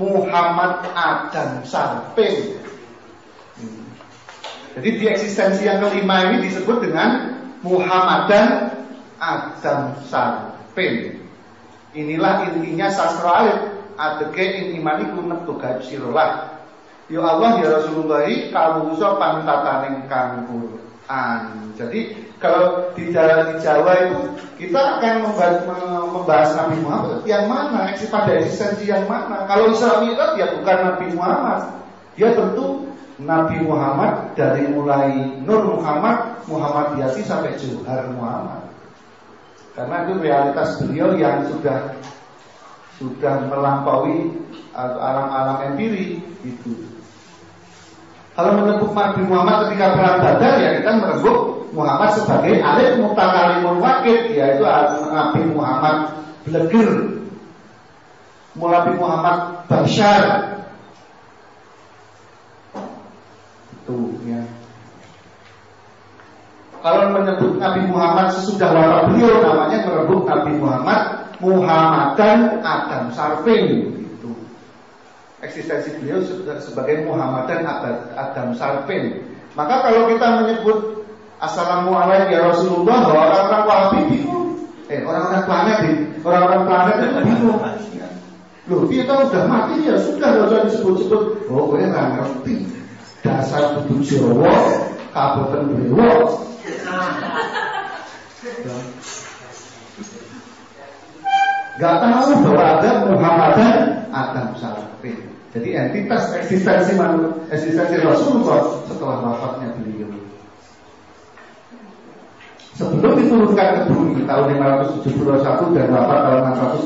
Muhammad Adam Sarpin. Jadi di eksistensi yang kelima ini disebut dengan Muhammadan Adam Sarpin. Inilah intinya sastra alif. Adeke in imaniku neptu gaib sirolah. Ya Allah ya Rasulullah kawusa pantataning kang Quran. Jadi kalau di Jawa itu kita akan membahas Nabi Muhammad yang mana, pada eksistensi yang mana. Kalau Isra Mi'raj ya bukan Nabi Muhammad. Dia tentu Nabi Muhammad dari mulai Nur Muhammad, Muhammadiyati sampai Johar Muhammad. Karena itu realitas beliau yang sudah melampaui alam-alam empiri itu. Kalau menyebut Nabi Muhammad ketika perang Badar ya kita menyebut Muhammad sebagai alif mutakalimun waqid, yaitu Nabi Muhammad Blegir, Nabi Muhammad Bashar. Itu ya. Kalau menyebut Nabi Muhammad sesudah wafat beliau namanya menyebut Nabi Muhammad Muhammadan Adam Sarpin. Itu eksistensi beliau sebagai Muhammadan Adam Sarpin. Maka kalau kita menyebut Assalamualaikum ya Rasulullah, orang-orang Wahabi bingung. Orang-orang planet itu bingung. Loh, dia tahu udah mati ya sudah, enggak usah disebut-sebut. Oh, gue nggak ngerti. Dasar kudu Jawa, kabupaten Brewok. Gak tahu bahwa ada Muhammadan Adam Sarpin. Jadi entitas eksistensi Rasulullah setelah wafatnya beliau. Sebelum diturunkan ke bumi tahun 571 dan wafat tahun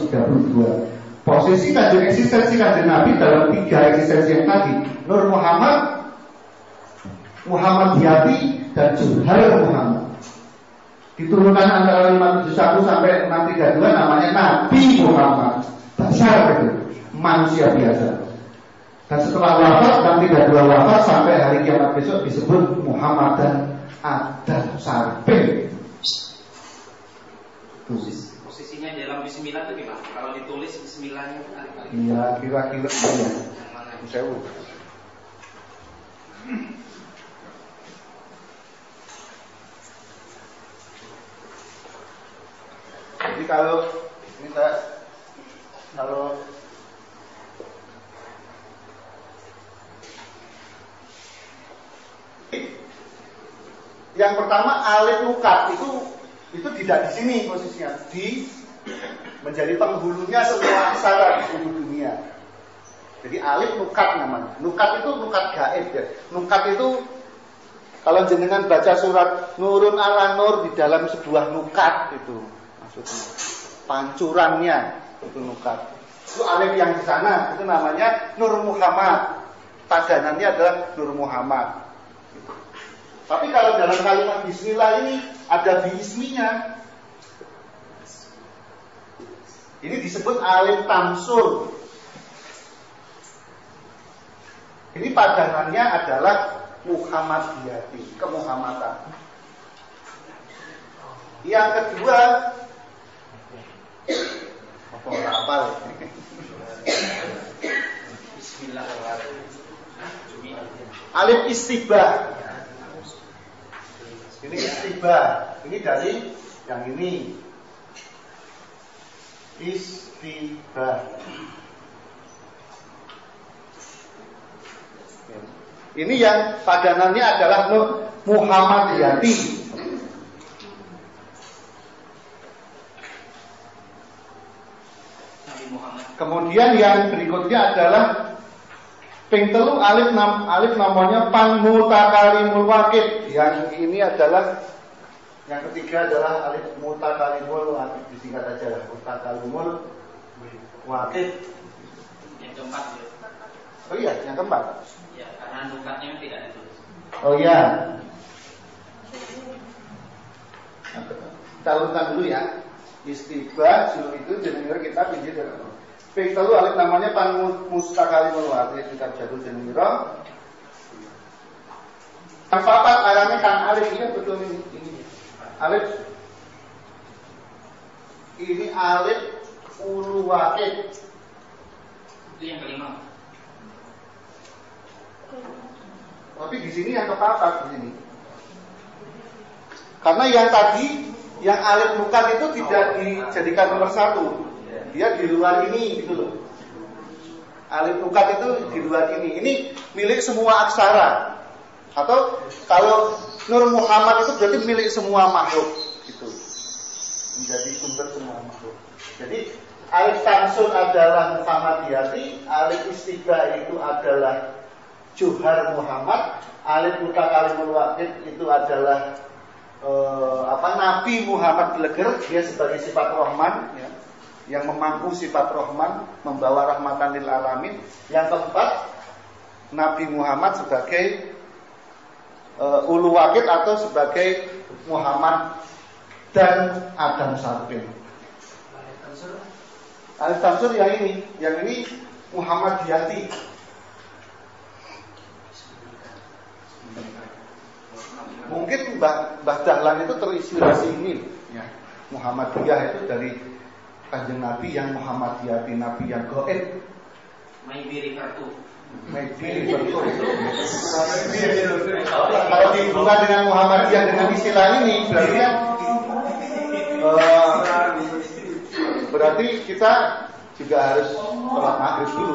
632. Posisi eksistensi kanjeng Nabi dalam tiga eksistensi yang tadi, Nur Muhammad, Muhammadiyati, dan Johar Muhammad. Diturunkan antara 571 sampai 632 namanya Nabi Muhammad. Dasar itu, manusia biasa. Dan setelah wafat 632 wafat sampai hari kiamat besok disebut Muhammad dan Adam Sarpin. Posisinya dalam bismillah itu gimana? Kalau ditulis bismillahnya iya, kira-kira iya. Sewu. Jadi kalau yang pertama alif nukat itu tidak di sini posisinya, menjadi penghulunya semua aksara di seluruh dunia. Jadi alif nukat namanya. Nukat itu nukat gaib ya. Nukat itu kalau jenengan baca surat Nurun ala Nur di dalam sebuah nukat itu maksudnya pancurannya itu nukat. Itu alif yang di sana itu namanya Nur Muhammad. padanannya adalah Nur Muhammad. Tapi kalau dalam kalimat bismillah ini ada biisminya. Ini disebut alif tamsul. Ini padanannya adalah Muhammadiyati, kemuhammadan. Yang kedua, apa? Alif istibah. Ini istibah. Ini dari yang ini. Istibah. Ini yang padanannya adalah Muhammadiyati. Kemudian yang berikutnya adalah ping telu alif namanya Panmutakalimul Waqid. Yang ini adalah yang ketiga adalah alif Mutakalimul Waqid. Disingkat aja lah, Mutakalimul Waqid. Yang keempat ya. Oh iya, yang keempat. Ya, karena nukatnya tidak ditulis. Oh iya. Kita urutkan dulu ya. Istibah, suluk itu jenengir kita pinjil dari Allah. Ping telu alif namanya Panmutakalimul Waqid. Kita jatuh jenengir. Yang papat arahnya kan alif ini betul ini. Alif. Ini alif ulu waqid. Itu yang kelima. Tapi di sini yang kepapat di sini. Karena yang tadi yang alif nukat itu tidak dijadikan nomor satu. Dia di luar ini gitu loh. Alif nukat itu di luar ini. Ini milik semua aksara. Atau kalau Nur Muhammad itu berarti milik semua makhluk gitu. Menjadi sumber semua makhluk. Jadi alif tamsul adalah Muhammadiyati, alif istibah itu adalah Juhar Muhammad, alif Mutakalimul Waqid itu adalah Nabi Muhammad Bleger, dia sebagai sifat Rahman ya, yang memangku sifat Rahman, membawa rahmatan lil alamin. Yang keempat, Nabi Muhammad sebagai Ulu Waqid atau sebagai Muhammad dan Adam Sarfin. Alif Tamsur yang ini Muhammadiyati. Mungkin Mbah Dahlan itu terinspirasi ini ya. Muhammadiyah itu dari Kanjeng Nabi yang Muhammadiyati, Nabi yang goib. Maybe refer Kalau dihubungkan dengan Muhammadiyah dengan istilah ini berarti kita juga harus sholat maghrib dulu.